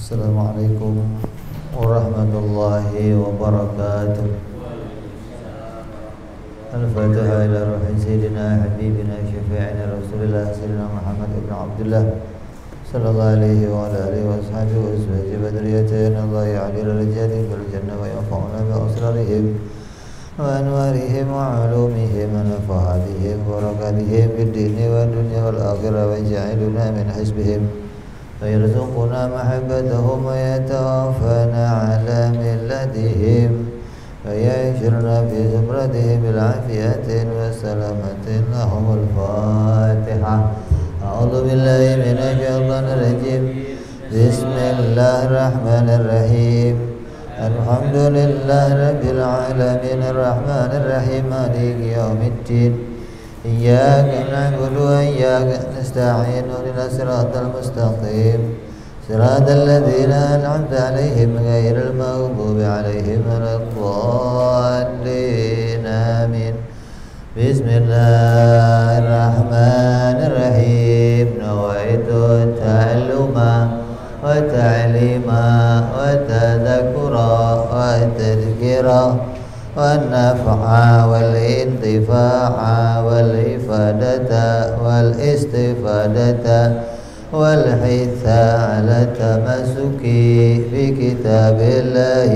Assalamualaikum warahmatullahi wabarakatuh. Al-Fatiha ila ruhi Sayyidina Habibina Syafi'ina Rasulullah Sayyidina Muhammad ibn Abdullah sallallahu alaihi wa ala alihi wa ashabihi wa azwaji badriyatin Allah ya'adil rajali bil jannah wa yanfa'una bi asrarihim wa anwarihim wa ulumihim wa nafa'atihim wa barakatihim fid dini wa dunya wal akhirah wa ja'iluna min hizbihim ويرزقنا محبتهم ويتوفانا على ملتهم ويعيشنا في زمرتهم بالعافية والسلامة لهم الفاتحة. أعوذ بالله من الشيطان الرجيم. بسم الله الرحمن الرحيم. الحمد لله رب العالمين الرحمن الرحيم مالك يوم الدين. إياك نعبد وإياك نستعين اهدنا الصراط المستقيم صراط الذين أنعمت عليهم غير المغضوب عليهم ولا الضالين آمين. بسم الله الرحمن الرحيم. نويت التعلم والتعليم والتذكر والتذكير والنفع والانتفاع والإفادة والاستفادة والحث على التمسك بكتاب الله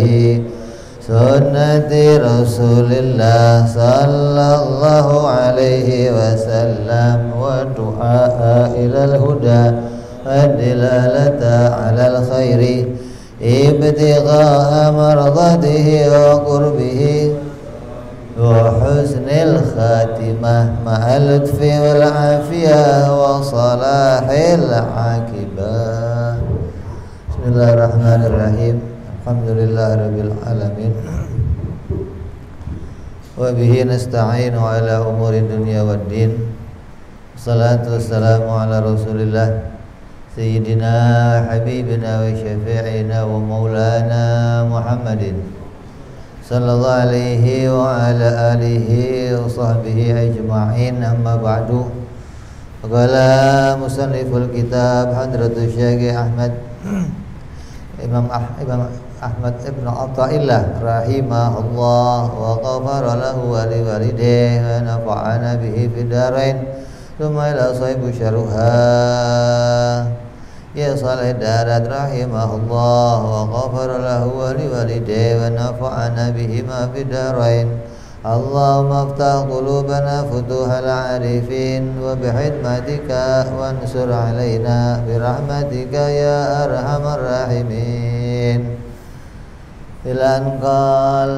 سنة رسول الله صلى الله عليه وسلم والدعاء إلى الهدى والدلالة على الخير ابتغاء مرضاته وقربه وحسن الخاتمة مع اللطف والعافية وصلاح العاقبة. بسم الله الرحمن الرحيم. الحمد لله رب العالمين وبه نستعين على أمور الدنيا والدين. الصلاة والسلام على رسول الله سيدنا حبيبنا وشفيعنا ومولانا محمد صلى الله عليه وعلى آله وصحبه أجمعين. أما بعد. قال مصنف الكتاب حضرة الشيخ Imam Ahmad ibn Athaillah rahimahullah wa ghafara lahu wa liwalidayhi wa nafa'ana bihi fid darain. Thumma ila sahibu syarha ya Saleh Darat rahimahullah wa ghafara lahu wa liwalidayhi wa nafa'ana bihima fid darain. Allahumma aftah qulubana futuhal arifin wa bihikmatika wansur alaina birahmatika ya arhamar rahimin. Ila anqal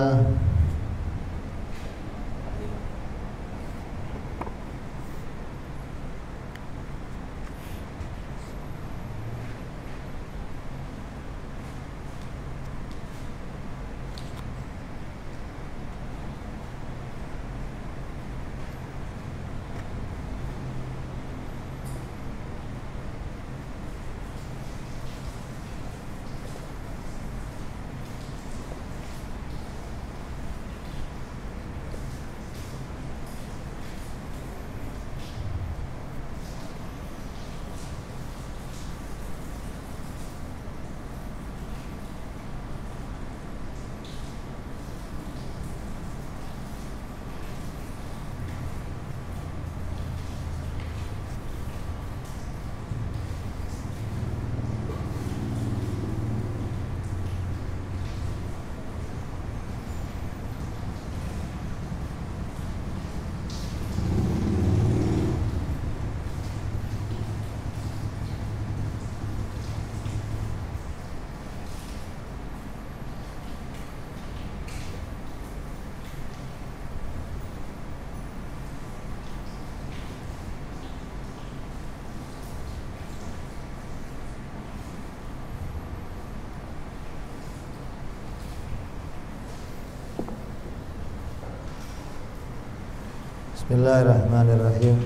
Bismillahirrahmanirrahim.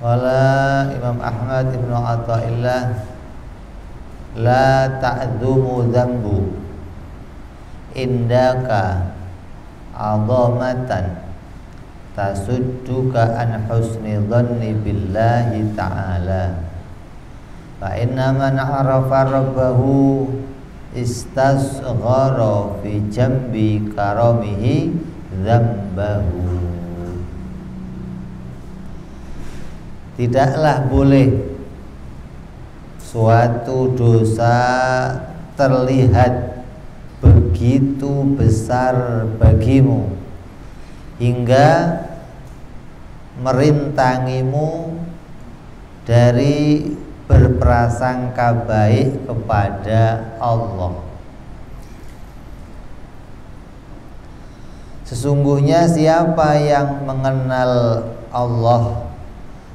Qala Imam Ahmad Ibnu Athaillah, la ta'dzumu dzambu indaka 'azamatan tasudduka an husni dhanni billahi ta'ala, fa inna man 'arafa rabbahu istasghara fi jambi karamihi dzambahu. Tidaklah boleh suatu dosa terlihat begitu besar bagimu hingga merintangimu dari berprasangka baik kepada Allah. Sesungguhnya siapa yang mengenal Allah,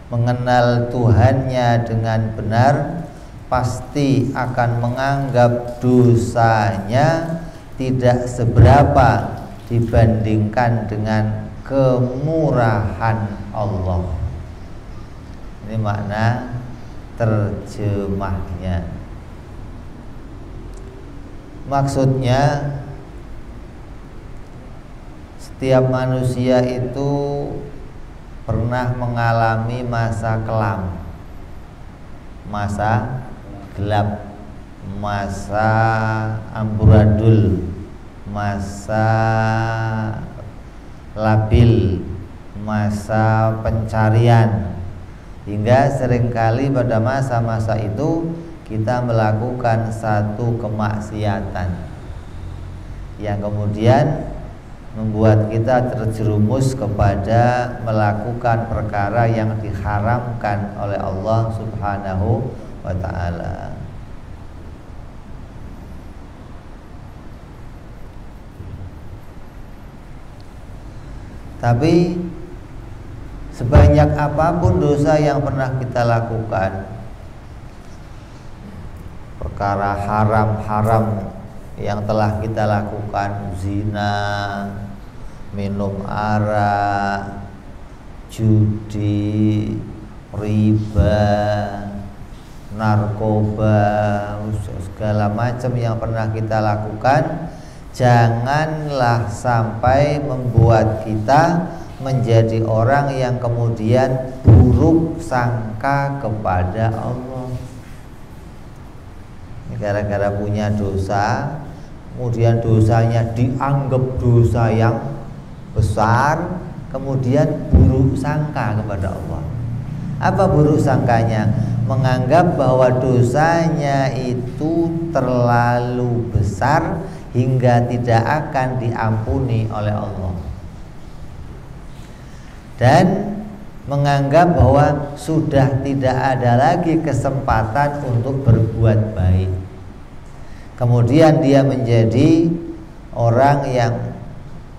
mengenal Tuhannya dengan benar, pasti akan menganggap dosanya tidak seberapa dibandingkan dengan kemurahan Allah. Ini makna terjemahnya. Maksudnya, setiap manusia itu pernah mengalami masa kelam, masa gelap, masa amburadul, masa labil, masa pencarian, hingga seringkali pada masa-masa itu kita melakukan satu kemaksiatan yang kemudian membuat kita terjerumus kepada melakukan perkara yang diharamkan oleh Allah Subhanahu wa ta'ala. Tapi sebanyak apapun dosa yang pernah kita lakukan, perkara haram-haram yang telah kita lakukan, zina, minum arak, judi, riba, narkoba, segala macam yang pernah kita lakukan, janganlah sampai membuat kita menjadi orang yang kemudian buruk sangka kepada Allah. Gara-gara punya dosa, kemudian dosanya dianggap dosa yang besar, kemudian buruk sangka kepada Allah. Apa buruk sangkanya? Menganggap bahwa dosanya itu terlalu besar hingga tidak akan diampuni oleh Allah, dan menganggap bahwa sudah tidak ada lagi kesempatan untuk berbuat baik. Kemudian dia menjadi orang yang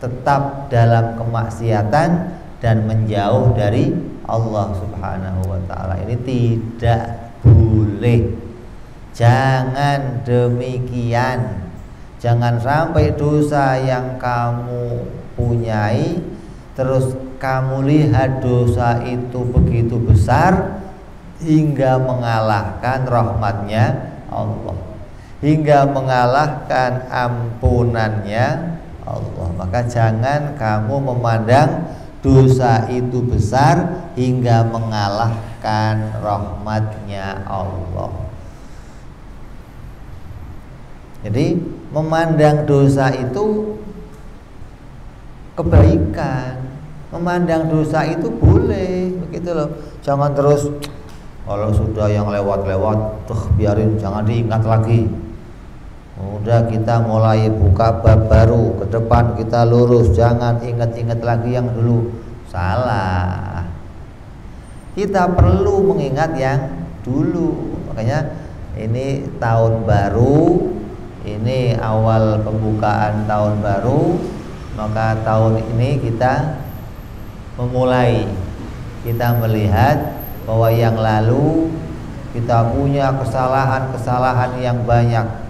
tetap dalam kemaksiatan dan menjauh dari Allah Subhanahu wa ta'ala. Ini tidak boleh. Jangan demikian. Jangan sampai dosa yang kamu punyai terus kamu lihat dosa itu begitu besar hingga mengalahkan rahmatnya Allah, hingga mengalahkan ampunannya Allah. Maka jangan kamu memandang dosa itu besar hingga mengalahkan rahmatnya Allah. Jadi memandang dosa itu kebaikan, memandang dosa itu boleh, begitu loh. Jangan terus kalau sudah yang lewat-lewat tuh biarin, jangan diingat lagi. Udah kita mulai buka bab baru, ke depan kita lurus, jangan ingat-ingat lagi yang dulu. Salah. Kita perlu mengingat yang dulu. Makanya ini tahun baru, ini awal pembukaan tahun baru, maka tahun ini kita memulai, kita melihat bahwa yang lalu kita punya kesalahan-kesalahan yang banyak.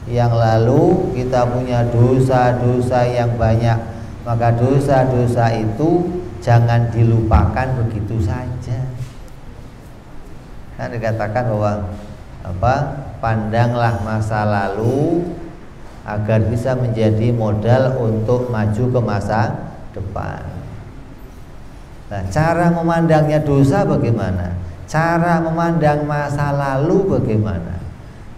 Yang lalu kita punya dosa-dosa yang banyak. Maka dosa-dosa itu jangan dilupakan begitu saja. Kan dikatakan bahwa pandanglah masa lalu agar bisa menjadi modal untuk maju ke masa depan. Nah, cara memandangnya dosa bagaimana? Cara memandang masa lalu bagaimana?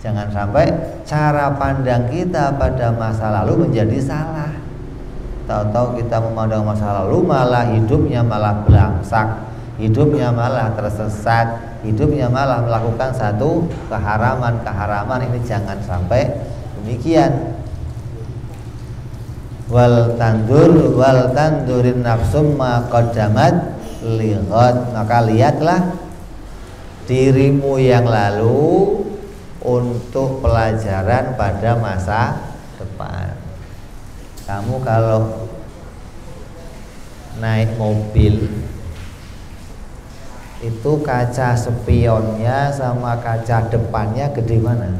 Jangan sampai cara pandang kita pada masa lalu menjadi salah. Tahu-tahu kita memandang masa lalu malah hidupnya malah belangsak, hidupnya malah tersesat, hidupnya malah melakukan satu keharaman. Ini jangan sampai demikian. Wal tandurin nafsum ma qaddamat lighad. Maka lihatlah dirimu yang lalu untuk pelajaran pada masa depan. Kamu kalau naik mobil itu kaca spionnya sama kaca depannya gede mana?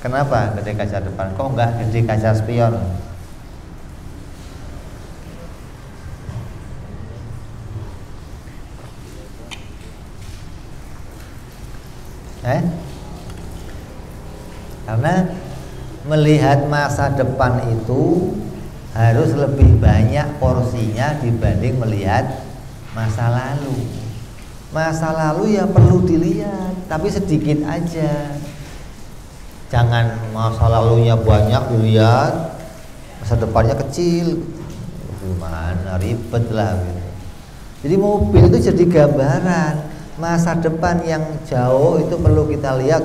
Kenapa gede kaca depan? Kok enggak gede kaca spion? Karena melihat masa depan itu harus lebih banyak porsinya dibanding melihat masa lalu. Masa lalu ya perlu dilihat, tapi sedikit aja. Jangan masa lalunya banyak dilihat, masa depannya kecil. Gimana, ribet lah gitu. Jadi mobil itu jadi gambaran. Masa depan yang jauh itu perlu kita lihat,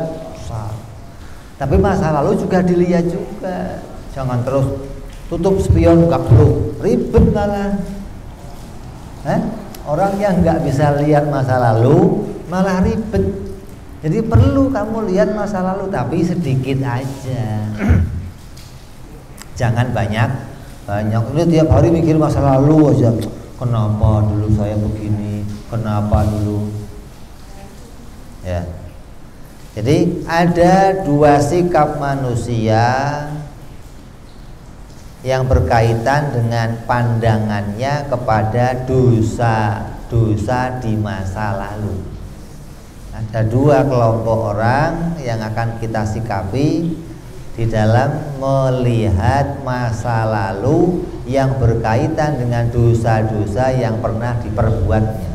tapi masa lalu juga dilihat juga. Jangan terus tutup spion, nggak perlu, ribet malah. Orang yang nggak bisa lihat masa lalu malah ribet. Jadi perlu kamu lihat masa lalu, tapi sedikit aja. Jangan banyak. Ini tiap hari mikir masa lalu aja. Kenapa dulu saya begini? Kenapa dulu? Ya. Jadi ada dua sikap manusia yang berkaitan dengan pandangannya kepada dosa-dosa di masa lalu. Ada dua kelompok orang yang akan kita sikapi di dalam melihat masa lalu yang berkaitan dengan dosa-dosa yang pernah diperbuatnya.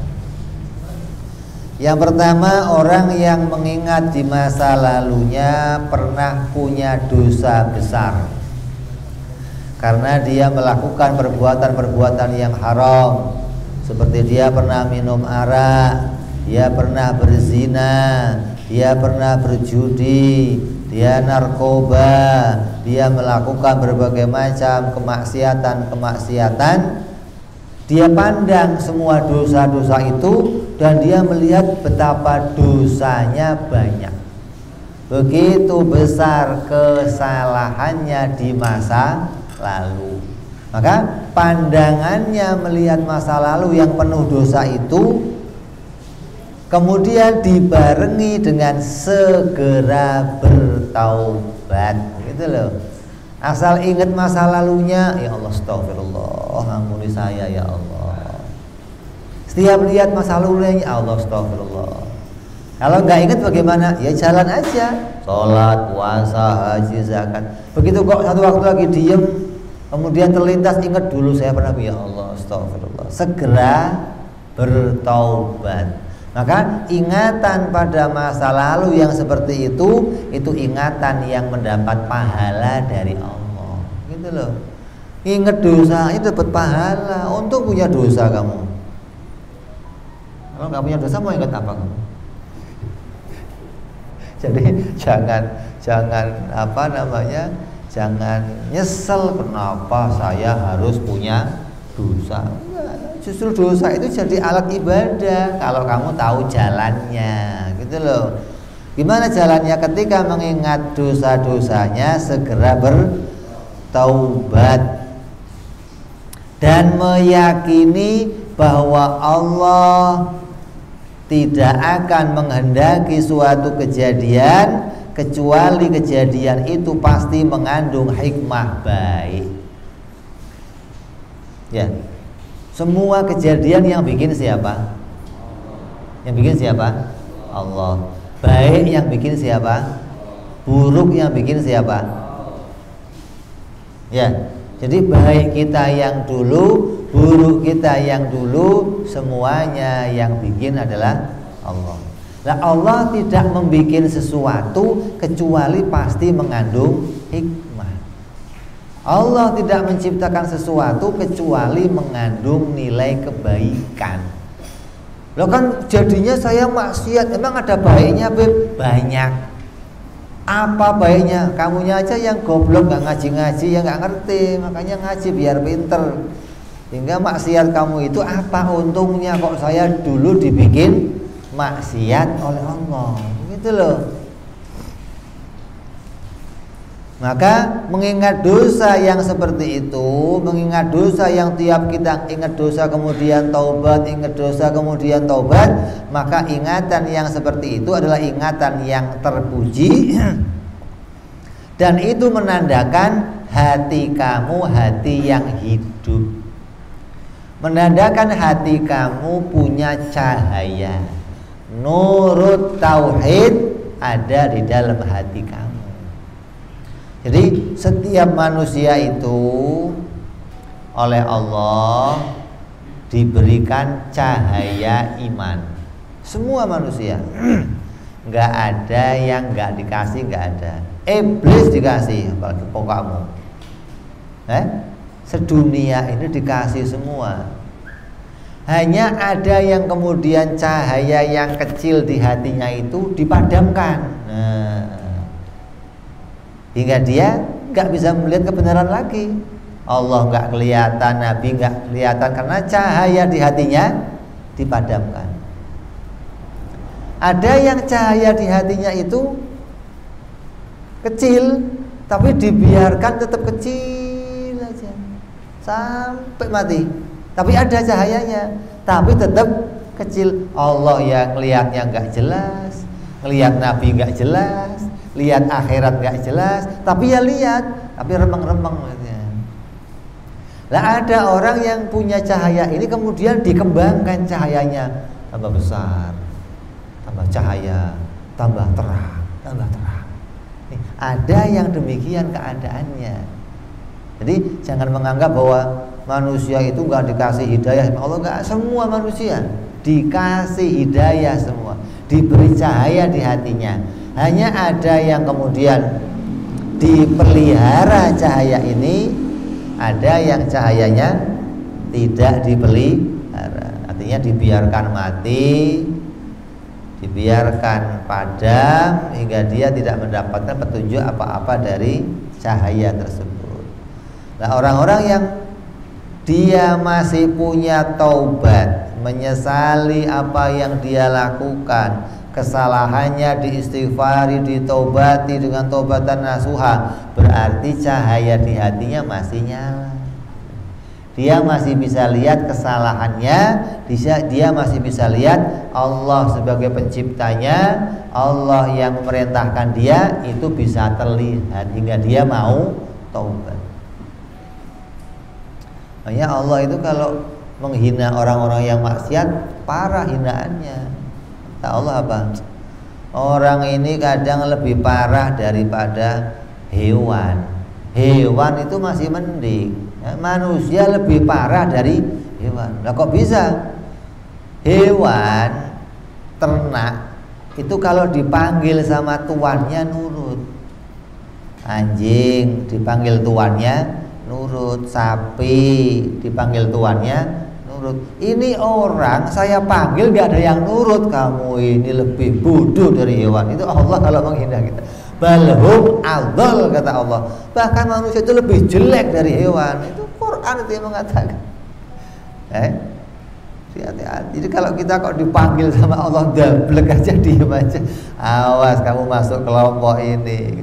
Yang pertama, orang yang mengingat di masa lalunya pernah punya dosa besar karena dia melakukan perbuatan-perbuatan yang haram, seperti dia pernah minum arak, dia pernah berzina, dia pernah berjudi, dia narkoba, dia melakukan berbagai macam kemaksiatan. Dia pandang semua dosa-dosa itu dan dia melihat betapa dosanya banyak. Begitu besar kesalahannya di masa lalu. Maka pandangannya melihat masa lalu yang penuh dosa itu kemudian dibarengi dengan segera bertaubat, gitu loh. Asal ingat masa lalunya, ya Allah, astagfirullah, ampuni saya ya Allah. Setiap lihat masa lalunya, ya Allah, astagfirullah. Kalau nggak ingat bagaimana? Ya jalan aja, sholat, puasa, haji, zakat. Begitu kok satu waktu lagi diem, kemudian terlintas ingat dulu saya pernah, ya Allah, astagfirullah. Segera bertaubat. Maka ingatan pada masa lalu yang seperti itu ingatan yang mendapat pahala dari Allah, gitu loh. Ingat dosa itu dapat pahala. Untuk punya dosa kamu. Kalau nggak punya dosa mau ingat apa kamu? Jadi jangan nyesel kenapa saya harus punya dosa. Justru dosa itu jadi alat ibadah kalau kamu tahu jalannya, gitu loh. Gimana jalannya? Ketika mengingat dosa-dosanya segera bertaubat dan meyakini bahwa Allah tidak akan menghendaki suatu kejadian kecuali kejadian itu pasti mengandung hikmah baik. Ya. Semua kejadian yang bikin siapa? Yang bikin siapa? Allah. Baik yang bikin siapa? Buruk yang bikin siapa? Ya. Jadi baik kita yang dulu, buruk kita yang dulu, semuanya yang bikin adalah Allah. Nah, Allah tidak membikin sesuatu kecuali pasti mengandung hikmah. Allah tidak menciptakan sesuatu kecuali mengandung nilai kebaikan. Loh kan jadinya saya maksiat, emang ada baiknya Beb? Banyak. Apa baiknya? Kamunya aja yang goblok, gak ngaji-ngaji, yang gak ngerti, makanya ngaji biar pinter. Hingga maksiat kamu itu apa untungnya kok saya dulu dibikin maksiat oleh Allah, gitu loh. Maka mengingat dosa yang seperti itu, mengingat dosa yang tiap kita ingat dosa kemudian taubat, ingat dosa kemudian taubat, maka ingatan yang seperti itu adalah ingatan yang terpuji dan itu menandakan hati kamu hati yang hidup, menandakan hati kamu punya cahaya, nurut tauhid ada di dalam hati kamu. Jadi setiap manusia itu oleh Allah diberikan cahaya iman. Semua manusia, nggak ada yang nggak dikasih, nggak ada. Iblis dikasih, apalagi kamu. Sedunia ini dikasih semua. Hanya ada yang kemudian cahaya yang kecil di hatinya itu dipadamkan. Hingga dia nggak bisa melihat kebenaran lagi. Allah nggak kelihatan, Nabi nggak kelihatan karena cahaya di hatinya dipadamkan. Ada yang cahaya di hatinya itu kecil, tapi dibiarkan tetap kecil aja sampai mati. Tapi ada cahayanya, tapi tetap kecil. Allah yang ngelihatnya nggak jelas, ngelihat Nabi nggak jelas, lihat akhirat nggak jelas, tapi ya lihat, tapi remeng-remeng. Lah ada orang yang punya cahaya ini kemudian dikembangkan cahayanya tambah besar, tambah cahaya, tambah terang, tambah terang. Nih, ada yang demikian keadaannya. Jadi jangan menganggap bahwa manusia itu nggak dikasih hidayah. Allah nggak, semua manusia dikasih hidayah semua, diberi cahaya di hatinya. Hanya ada yang kemudian dipelihara cahaya ini, ada yang cahayanya tidak dipelihara. Artinya dibiarkan mati, dibiarkan padam hingga dia tidak mendapatkan petunjuk apa-apa dari cahaya tersebut. Nah, orang-orang yang dia masih punya taubat, menyesali apa yang dia lakukan, kesalahannya diistighfari, ditaubati dengan taubatan nasuha, berarti cahaya di hatinya masih nyala. Dia masih bisa lihat kesalahannya, dia masih bisa lihat Allah sebagai penciptanya, Allah yang memerintahkan dia, itu bisa terlihat hingga dia mau taubat. Makanya Allah itu kalau menghina orang-orang yang maksiat, parah hinaannya. Kata Allah apa? Orang ini kadang lebih parah daripada hewan. Hewan itu masih mending, ya, manusia lebih parah dari hewan. Lah kok bisa? Hewan ternak itu kalau dipanggil sama tuannya nurut. Anjing dipanggil tuannya nurut, sapi dipanggil tuannya nurut. Ini orang saya panggil gak ada yang nurut, kamu ini lebih bodoh dari hewan. Itu Allah kalau menghina kita. Balhum adol, kata Allah. Bahkan manusia itu lebih jelek dari hewan. Itu Quran itu yang mengatakan. Hati-hati. Jadi kalau kita kok dipanggil sama Allah dablek aja, diem aja. Awas kamu masuk kelompok ini.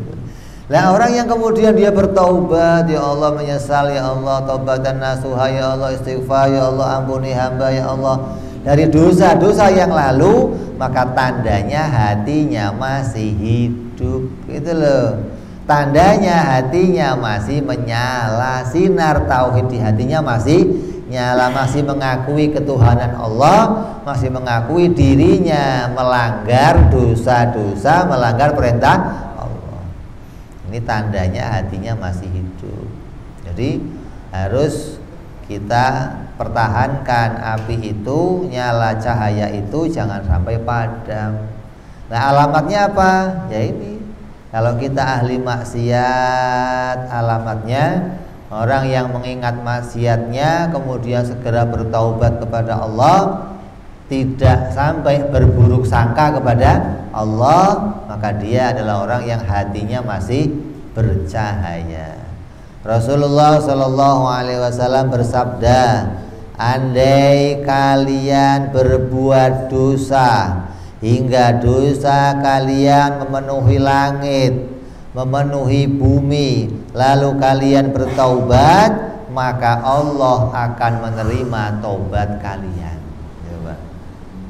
Nah, orang yang kemudian dia bertaubat, ya Allah menyesal, ya Allah taubatan nasuha, ya Allah istighfar, ya Allah ampuni hamba, ya Allah dari dosa-dosa yang lalu, maka tandanya hatinya masih hidup, gitu loh. Tandanya hatinya masih menyala, sinar tauhid di hatinya masih nyala, masih mengakui ketuhanan Allah, masih mengakui dirinya melanggar dosa-dosa, melanggar perintah Allah. Ini tandanya hatinya masih hidup. Jadi harus kita pertahankan api itu, nyala cahaya itu jangan sampai padam. Nah, alamatnya apa? Ya ini. Kalau kita ahli maksiat, alamatnya orang yang mengingat maksiatnya kemudian segera bertaubat kepada Allah, tidak sampai berburuk sangka kepada Allah, maka dia adalah orang yang hatinya masih bercahaya. Rasulullah Shallallahu Alaihi Wasallam bersabda, andai kalian berbuat dosa hingga dosa kalian memenuhi langit, memenuhi bumi, lalu kalian bertaubat, maka Allah akan menerima taubat kalian.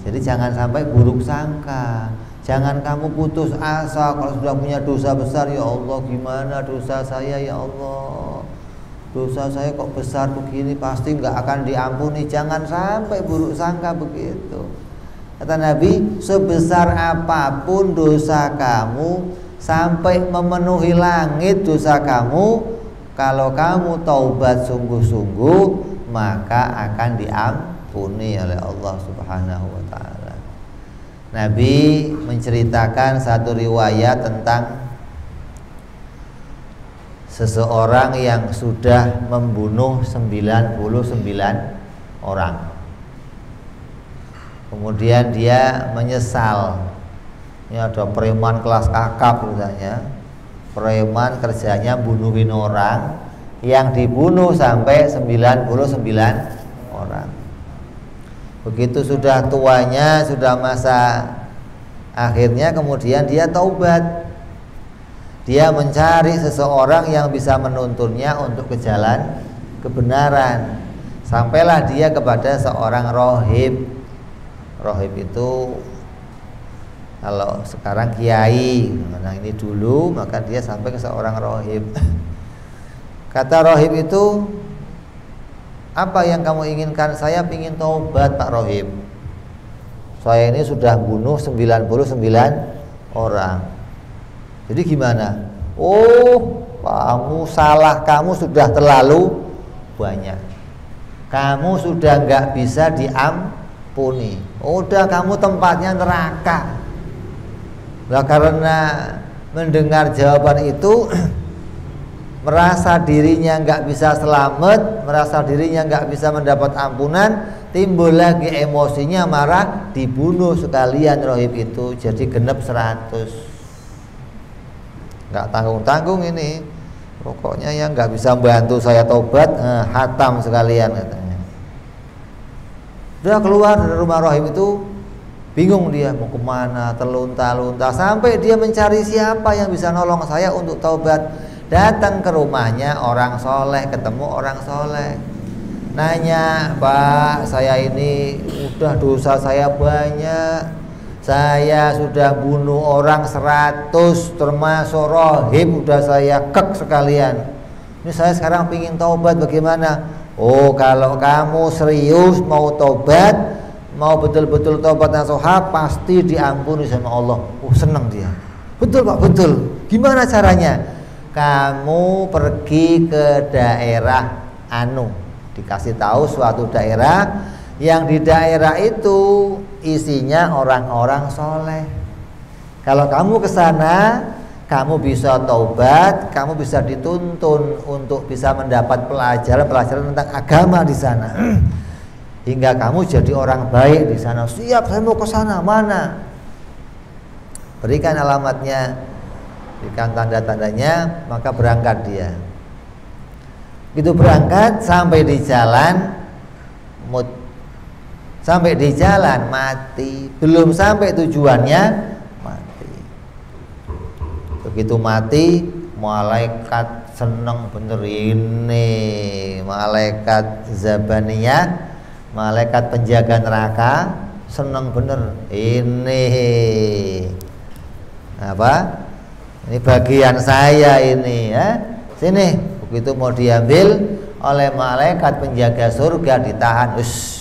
Jadi jangan sampai buruk sangka, jangan kamu putus asa kalau sudah punya dosa besar. Ya Allah, gimana dosa saya ya Allah, dosa saya kok besar begini, pasti nggak akan diampuni. Jangan sampai buruk sangka begitu. Kata Nabi, sebesar apapun dosa kamu, sampai memenuhi langit dosa kamu, kalau kamu taubat sungguh-sungguh, maka akan diampuni oleh Allah Subhanahu wa ta'ala. Nabi menceritakan satu riwayat tentang seseorang yang sudah membunuh 99 orang. Kemudian dia menyesal. Ini ada preman kelas kakap misalnya, preman kerjanya bunuhin orang, yang dibunuh sampai 99 orang. Begitu sudah tuanya, sudah masa akhirnya, kemudian dia taubat. Dia mencari seseorang yang bisa menuntunnya untuk ke jalan kebenaran. Sampailah dia kepada seorang rohib. Rohib itu kalau sekarang kiai, nah ini dulu, maka dia sampai ke seorang rohib. Kata rohib itu, apa yang kamu inginkan? Saya ingin taubat Pak Rohib. Saya ini sudah bunuh 99 orang. Jadi gimana? Oh, kamu salah, kamu sudah terlalu banyak. Kamu sudah nggak bisa diampuni. Udah, kamu tempatnya neraka. Nah, karena mendengar jawaban itu merasa dirinya nggak bisa selamat, merasa dirinya nggak bisa mendapat ampunan, timbul lagi emosinya, marah, dibunuh sekalian rohib itu. Jadi genep 100. Nggak tanggung-tanggung ini. Pokoknya yang nggak bisa membantu saya taubat, hatam sekalian katanya. Udah keluar dari rumah rohib itu, bingung dia mau kemana, terlunta-lunta, sampai dia mencari siapa yang bisa nolong saya untuk taubat. Datang ke rumahnya orang soleh, ketemu orang soleh, nanya, Pak, saya ini udah dosa saya banyak, saya sudah bunuh orang 100, termasuk rohib udah saya kek sekalian. Ini saya sekarang pingin taubat, bagaimana? Oh, kalau kamu serius mau taubat, mau betul-betul taubat nasuha, pasti diampuni sama Allah. Oh, senang dia. Betul Pak, betul. Gimana caranya? Kamu pergi ke daerah anu, dikasih tahu suatu daerah, yang di daerah itu isinya orang-orang soleh. Kalau kamu ke sana, kamu bisa taubat, kamu bisa dituntun untuk bisa mendapat pelajaran tentang agama di sana. Hingga kamu jadi orang baik di sana. Siap, saya mau ke sana. Mana? Berikan alamatnya, berikan tanda-tandanya, maka berangkat dia. Begitu berangkat, sampai di jalan sampai di jalan mati. Belum sampai tujuannya, mati. Begitu mati, malaikat seneng bener ini, malaikat Zabaniyah, malaikat penjaga neraka, seneng bener ini. Apa? Ini bagian saya ini, ya. Sini. Begitu mau diambil, oleh malaikat penjaga surga, ditahan.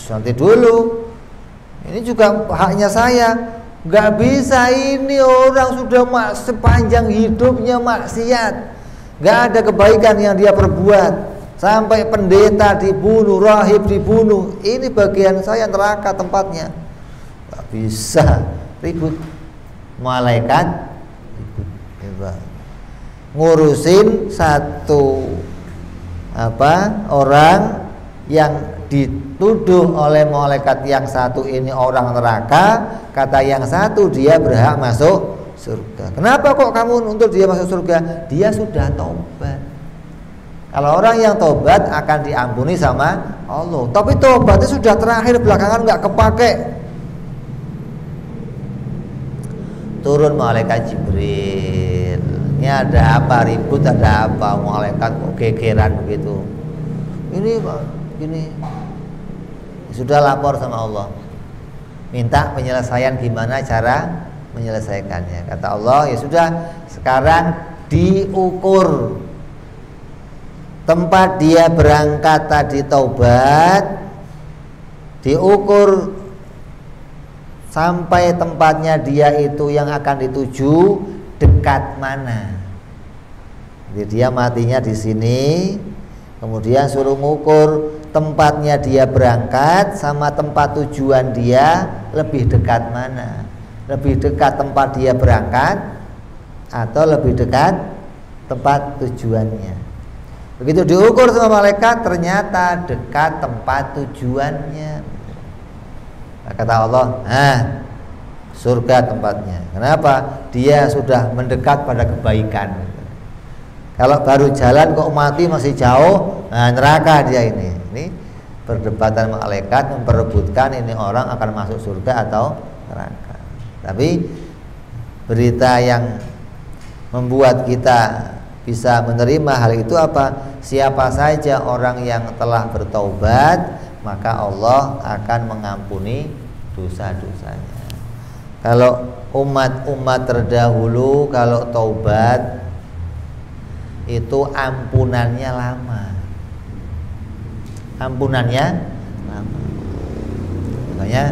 Nanti dulu, ini juga haknya saya. Nggak bisa, ini orang sudah sepanjang hidupnya maksiat, nggak ada kebaikan yang dia perbuat. Sampai pendeta dibunuh, rahib dibunuh. Ini bagian saya, neraka tempatnya. Nggak bisa, ribut. Malaikat ribut. Ngurusin satu orang yang dituduh oleh malaikat yang satu ini orang neraka, kata yang satu dia berhak masuk surga. Kenapa kok kamu untuk dia masuk surga? Dia sudah taubat. Kalau orang yang taubat akan diampuni sama Allah. Tapi taubatnya sudah terakhir, belakangan nggak kepake. Turun malaikat Jibril. Ini ada apa ribut, ada apa? Malaikat kok gegeran begitu. Ini Pak, ini sudah lapor sama Allah. Minta penyelesaian, gimana cara menyelesaikannya. Kata Allah, ya sudah, sekarang diukur tempat dia berangkat tadi taubat, diukur sampai tempatnya dia itu yang akan dituju dekat mana. Jadi dia matinya di sini, kemudian suruh ngukur tempatnya dia berangkat sama tempat tujuan dia lebih dekat mana. Lebih dekat tempat dia berangkat atau lebih dekat tempat tujuannya. Begitu diukur sama malaikat, ternyata dekat tempat tujuannya. Nah, kata Allah, surga tempatnya. Kenapa? Dia sudah mendekat pada kebaikan. Kalau baru jalan kok mati masih jauh, neraka dia ini. Ini perdebatan malaikat memperebutkan ini orang akan masuk surga atau neraka. Tapi berita yang membuat kita bisa menerima hal itu apa? Siapa saja orang yang telah bertaubat, maka Allah akan mengampuni dosa-dosanya. Kalau umat-umat terdahulu kalau taubat itu ampunannya lama. Ampunannya lama. Makanya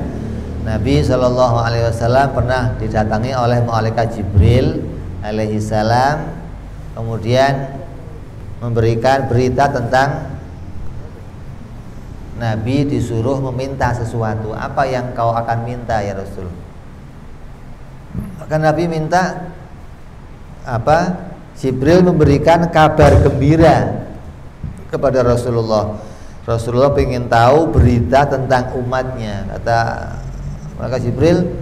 Nabi SAW pernah didatangi oleh malaikat Jibril alaihi salam, kemudian memberikan berita tentang Nabi disuruh meminta sesuatu. Apa yang kau akan minta ya Rasul? Maka Nabi minta apa? Jibril memberikan kabar gembira kepada Rasulullah. Rasulullah ingin tahu berita tentang umatnya. Kata maka Jibril,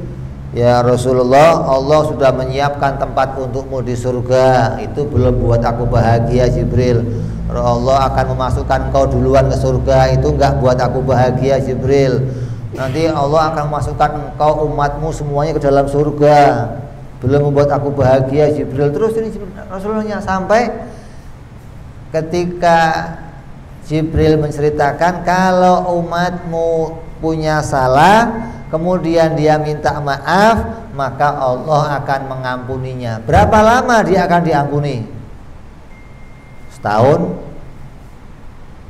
ya Rasulullah, Allah sudah menyiapkan tempat untukmu di surga. Itu belum buat aku bahagia Jibril. Allah akan memasukkan kau duluan ke surga. Itu enggak buat aku bahagia Jibril. Nanti Allah akan memasukkan engkau umatmu semuanya ke dalam surga. Belum membuat aku bahagia Jibril. Terus ini Rasulullahnya sampai ketika Jibril menceritakan kalau umatmu punya salah, kemudian dia minta maaf, maka Allah akan mengampuninya. Berapa lama dia akan diampuni? Setahun?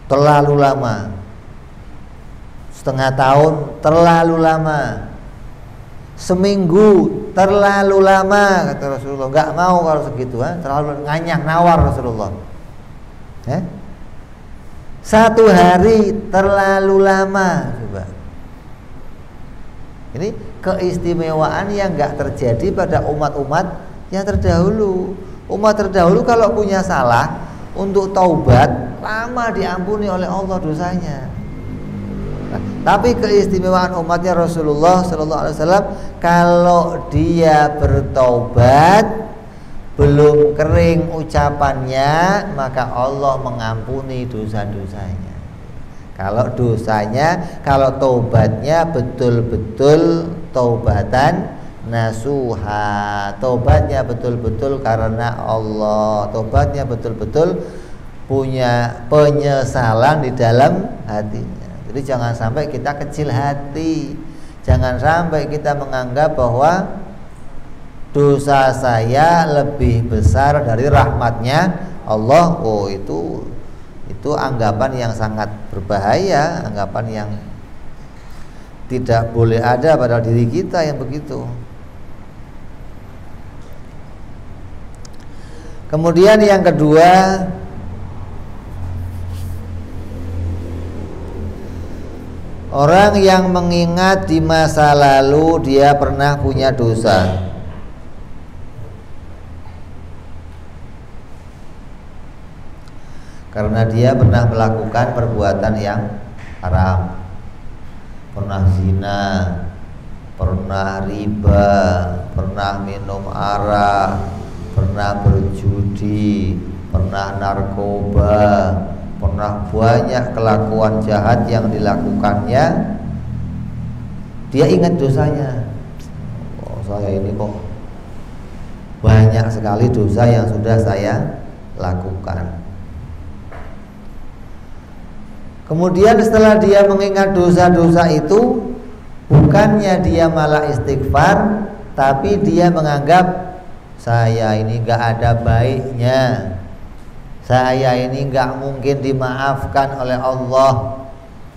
Terlalu lama. Setengah tahun? Terlalu lama. Seminggu? Terlalu lama, kata Rasulullah. Enggak mau kalau segitu, terlalu nganyang, nawar Rasulullah. Satu hari terlalu lama. Coba. Ini keistimewaan yang enggak terjadi pada umat-umat yang terdahulu. Umat terdahulu kalau punya salah untuk taubat, lama diampuni oleh Allah dosanya. Nah, tapi keistimewaan umatnya Rasulullah Sallallahu Alaihi Wasallam, kalau dia bertaubat belum kering ucapannya, maka Allah mengampuni dosa-dosanya. Kalau dosanya, kalau taubatnya betul-betul taubatan nasuha, taubatnya betul-betul karena Allah, taubatnya betul-betul punya penyesalan di dalam hatinya. Jadi jangan sampai kita kecil hati, jangan sampai kita menganggap bahwa dosa saya lebih besar dari rahmatnya Allah. Oh itu Itu anggapan yang sangat berbahaya, anggapan yang tidak boleh ada pada diri kita yang begitu. Kemudian yang kedua, orang yang mengingat di masa lalu dia pernah punya dosa. Karena dia pernah melakukan perbuatan yang haram, pernah zina, pernah riba, pernah minum arak, pernah berjudi, pernah narkoba, pernah banyak kelakuan jahat yang dilakukannya. Dia ingat dosanya. Oh, saya ini kok banyak sekali dosa yang sudah saya lakukan. Kemudian setelah dia mengingat dosa-dosa itu, bukannya dia malah istighfar, tapi dia menganggap saya ini gak ada baiknya, saya ini gak mungkin dimaafkan oleh Allah,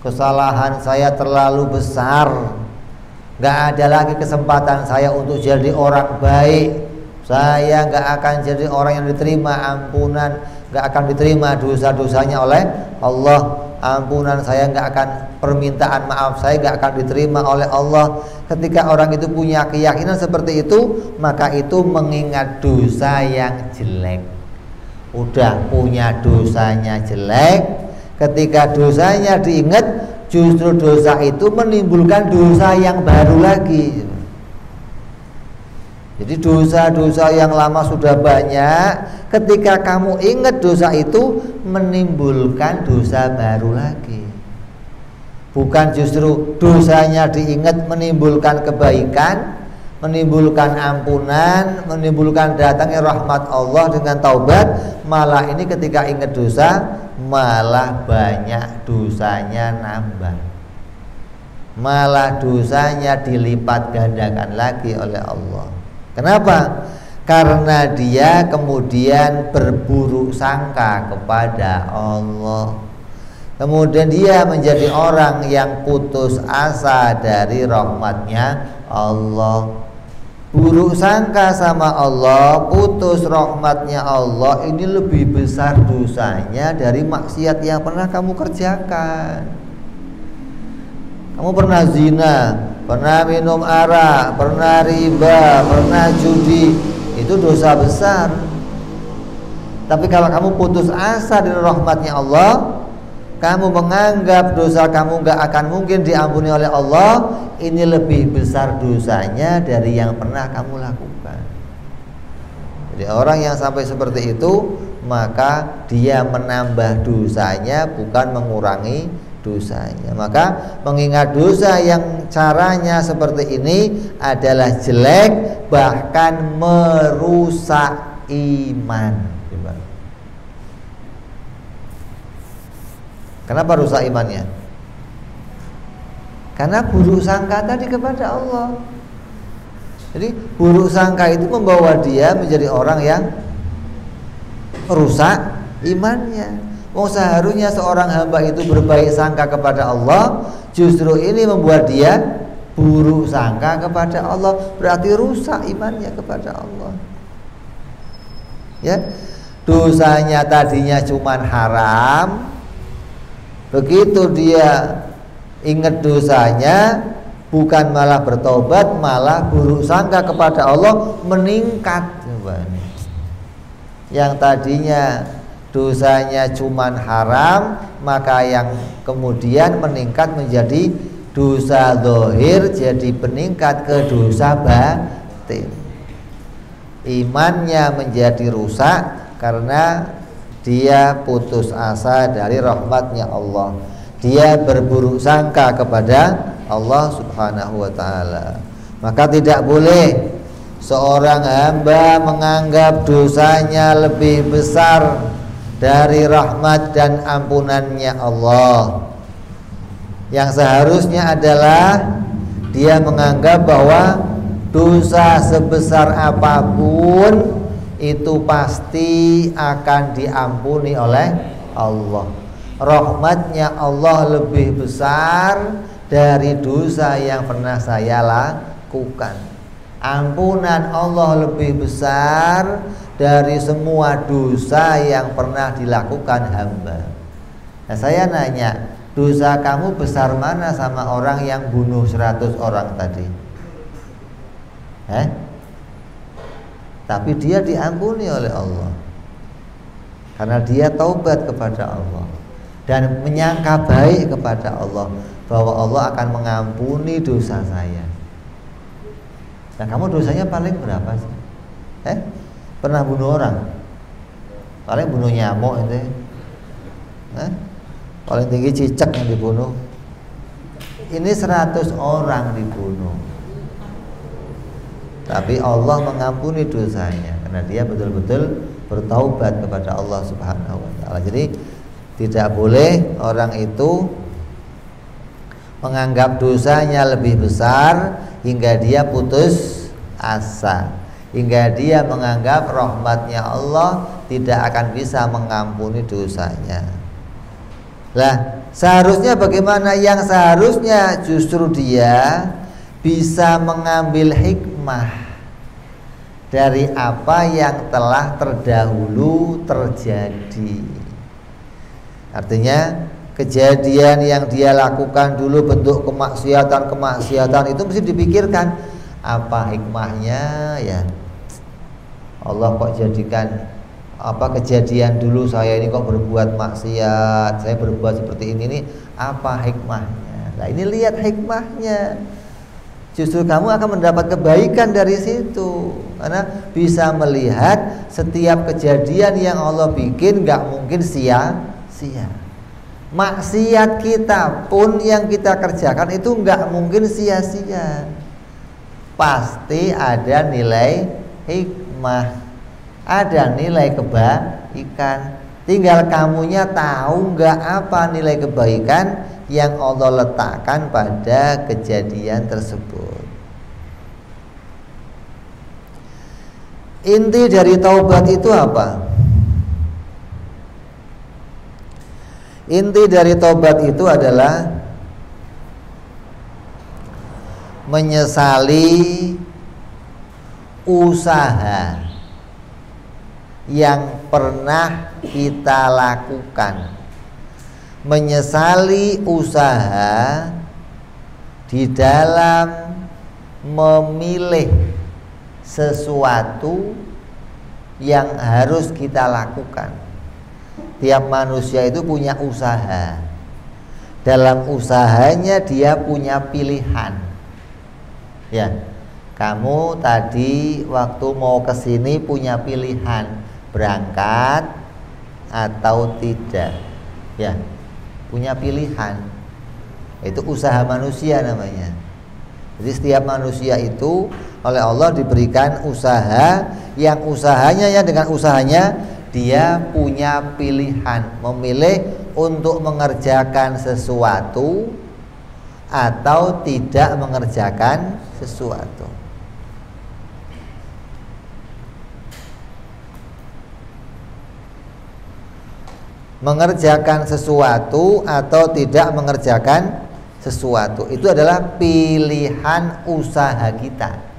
kesalahan saya terlalu besar, gak ada lagi kesempatan saya untuk jadi orang baik, saya gak akan jadi orang yang diterima ampunan, gak akan diterima dosa-dosanya oleh Allah. Ampunan saya nggak akan, permintaan maaf saya nggak akan diterima oleh Allah. Ketika orang itu punya keyakinan seperti itu, maka itu mengingat dosa yang jelek. Udah punya dosanya jelek, ketika dosanya diingat, justru dosa itu menimbulkan dosa yang baru lagi. Jadi dosa-dosa yang lama sudah banyak, ketika kamu ingat dosa itu menimbulkan dosa baru lagi. Bukan justru dosanya diingat menimbulkan kebaikan, menimbulkan ampunan, menimbulkan datangnya rahmat Allah dengan taubat. Malah ini ketika ingat dosa, malah banyak dosanya nambah, malah dosanya dilipat gandakan lagi oleh Allah. Kenapa? Karena dia kemudian berburuk sangka kepada Allah. Kemudian dia menjadi orang yang putus asa dari rahmatnya Allah. Buruk sangka sama Allah, putus rahmatnya Allah, ini lebih besar dosanya dari maksiat yang pernah kamu kerjakan. Kamu pernah zina, pernah minum arak, pernah riba, pernah judi, itu dosa besar. Tapi kalau kamu putus asa dari rahmatnya Allah, kamu menganggap dosa kamu gak akan mungkin diampuni oleh Allah, ini lebih besar dosanya dari yang pernah kamu lakukan. Jadi orang yang sampai seperti itu, maka dia menambah dosanya, bukan mengurangi dosanya. Maka mengingat dosa yang caranya seperti ini adalah jelek, bahkan merusak iman. Kenapa rusak imannya? Karena buruk sangka tadi kepada Allah. Jadi buruk sangka itu membawa dia menjadi orang yang rusak imannya. Seharusnya seorang hamba itu berbaik sangka kepada Allah, justru ini membuat dia buruk sangka kepada Allah, berarti rusak imannya kepada Allah. Ya, dosanya tadinya cuman haram, begitu dia ingat dosanya, bukan malah bertobat, malah buruk sangka kepada Allah meningkat. Yang tadinya dosanya cuman haram, maka yang kemudian meningkat menjadi dosa zahir, jadi meningkat ke dosa batin. Imannya menjadi rusak karena dia putus asa dari rahmatnya Allah. Dia berburuk sangka kepada Allah Subhanahu wa ta'ala. Maka tidak boleh seorang hamba menganggap dosanya lebih besar dari rahmat dan ampunannya Allah. Yang seharusnya adalah dia menganggap bahwa dosa sebesar apapun itu pasti akan diampuni oleh Allah. rahmatnya Allah lebih besar dari dosa yang pernah saya lakukan. Ampunan Allah lebih besar dari semua dosa yang pernah dilakukan hamba. Nah, saya nanya, dosa kamu besar mana sama orang yang bunuh 100 orang tadi? Tapi dia diampuni oleh Allah karena dia taubat kepada Allah dan menyangka baik kepada Allah bahwa Allah akan mengampuni dosa saya. Nah, kamu dosanya paling berapa sih? Pernah bunuh orang? Paling bunuh nyamuk itu. Paling tinggi cicak yang dibunuh. Ini 100 orang dibunuh. Tapi Allah mengampuni dosanya karena dia betul-betul bertaubat kepada Allah Subhanahu wa taala. Jadi tidak boleh orang itu menganggap dosanya lebih besar hingga dia putus asa, hingga dia menganggap rahmatnya Allah tidak akan bisa mengampuni dosanya. Lah, seharusnya bagaimana? Yang seharusnya justru dia bisa mengambil hikmah dari apa yang telah terdahulu terjadi. Artinya kejadian yang dia lakukan dulu bentuk kemaksiatan itu mesti dipikirkan apa hikmahnya ya. Allah kok jadikan kejadian dulu saya ini kok berbuat maksiat, saya berbuat seperti ini nih, apa hikmahnya? Nah, ini lihat hikmahnya. Justru kamu akan mendapat kebaikan dari situ karena bisa melihat setiap kejadian yang Allah bikin nggak mungkin sia-sia. Maksiat kita pun yang kita kerjakan itu nggak mungkin sia-sia. Pasti ada nilai hikmah, ada nilai kebaikan. Tinggal kamunya tahu nggak apa nilai kebaikan yang Allah letakkan pada kejadian tersebut. Inti dari taubat itu apa? Inti dari taubat itu adalah menyesali usaha yang pernah kita lakukan, menyesali usaha di dalam memilih sesuatu yang harus kita lakukan. Tiap manusia itu punya usaha. Dalam usahanya dia punya pilihan. Ya, kamu tadi waktu mau ke sini punya pilihan berangkat atau tidak. Ya, punya pilihan. Itu usaha manusia namanya. Jadi setiap manusia itu oleh Allah diberikan usaha yang usahanya ya dengan usahanya dia punya pilihan, memilih untuk mengerjakan sesuatu atau tidak mengerjakan sesuatu. Mengerjakan sesuatu atau tidak mengerjakan sesuatu itu adalah pilihan usaha kita.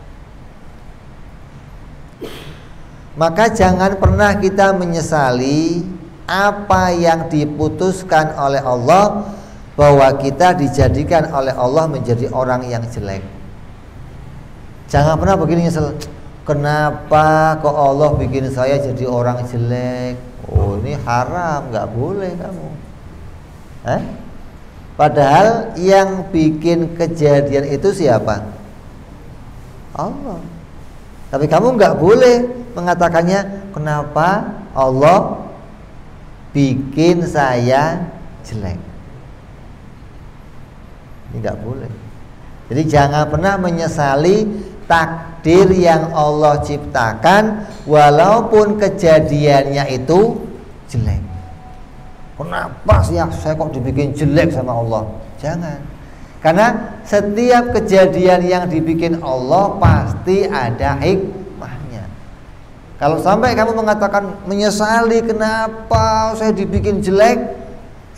Maka jangan pernah kita menyesali apa yang diputuskan oleh Allah bahwa kita dijadikan oleh Allah menjadi orang yang jelek. Jangan pernah begini nyesel, kenapa kok Allah bikin saya jadi orang jelek? Oh, ini haram, nggak boleh kamu. Padahal yang bikin kejadian itu siapa? Allah. Tapi kamu nggak boleh mengatakannya, kenapa Allah bikin saya jelek. Ini nggak boleh. Jadi jangan pernah menyesali takdir yang Allah ciptakan walaupun kejadiannya itu jelek. Kenapa sih saya kok dibikin jelek sama Allah? Jangan. Karena setiap kejadian yang dibikin Allah pasti ada hikmahnya. Kalau sampai kamu mengatakan menyesali kenapa saya dibikin jelek,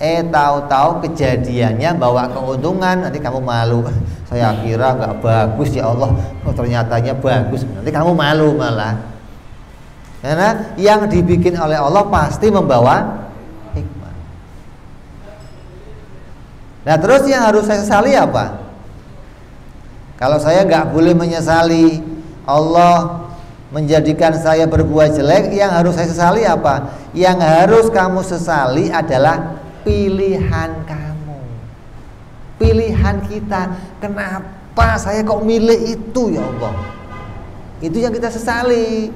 tahu-tahu kejadiannya bawa keuntungan, nanti kamu malu. Saya kira nggak bagus ya Allah, ternyatanya bagus. Nanti kamu malu malah. Karena yang dibikin oleh Allah pasti membawa hikmah. Nah terus yang harus saya sesali apa? Kalau saya nggak boleh menyesali Allah menjadikan saya berbuat jelek, yang harus saya sesali apa? Yang harus kamu sesali adalah pilihan kamu, pilihan kita. Kenapa saya kok milih itu ya Allah? Itu yang kita sesali.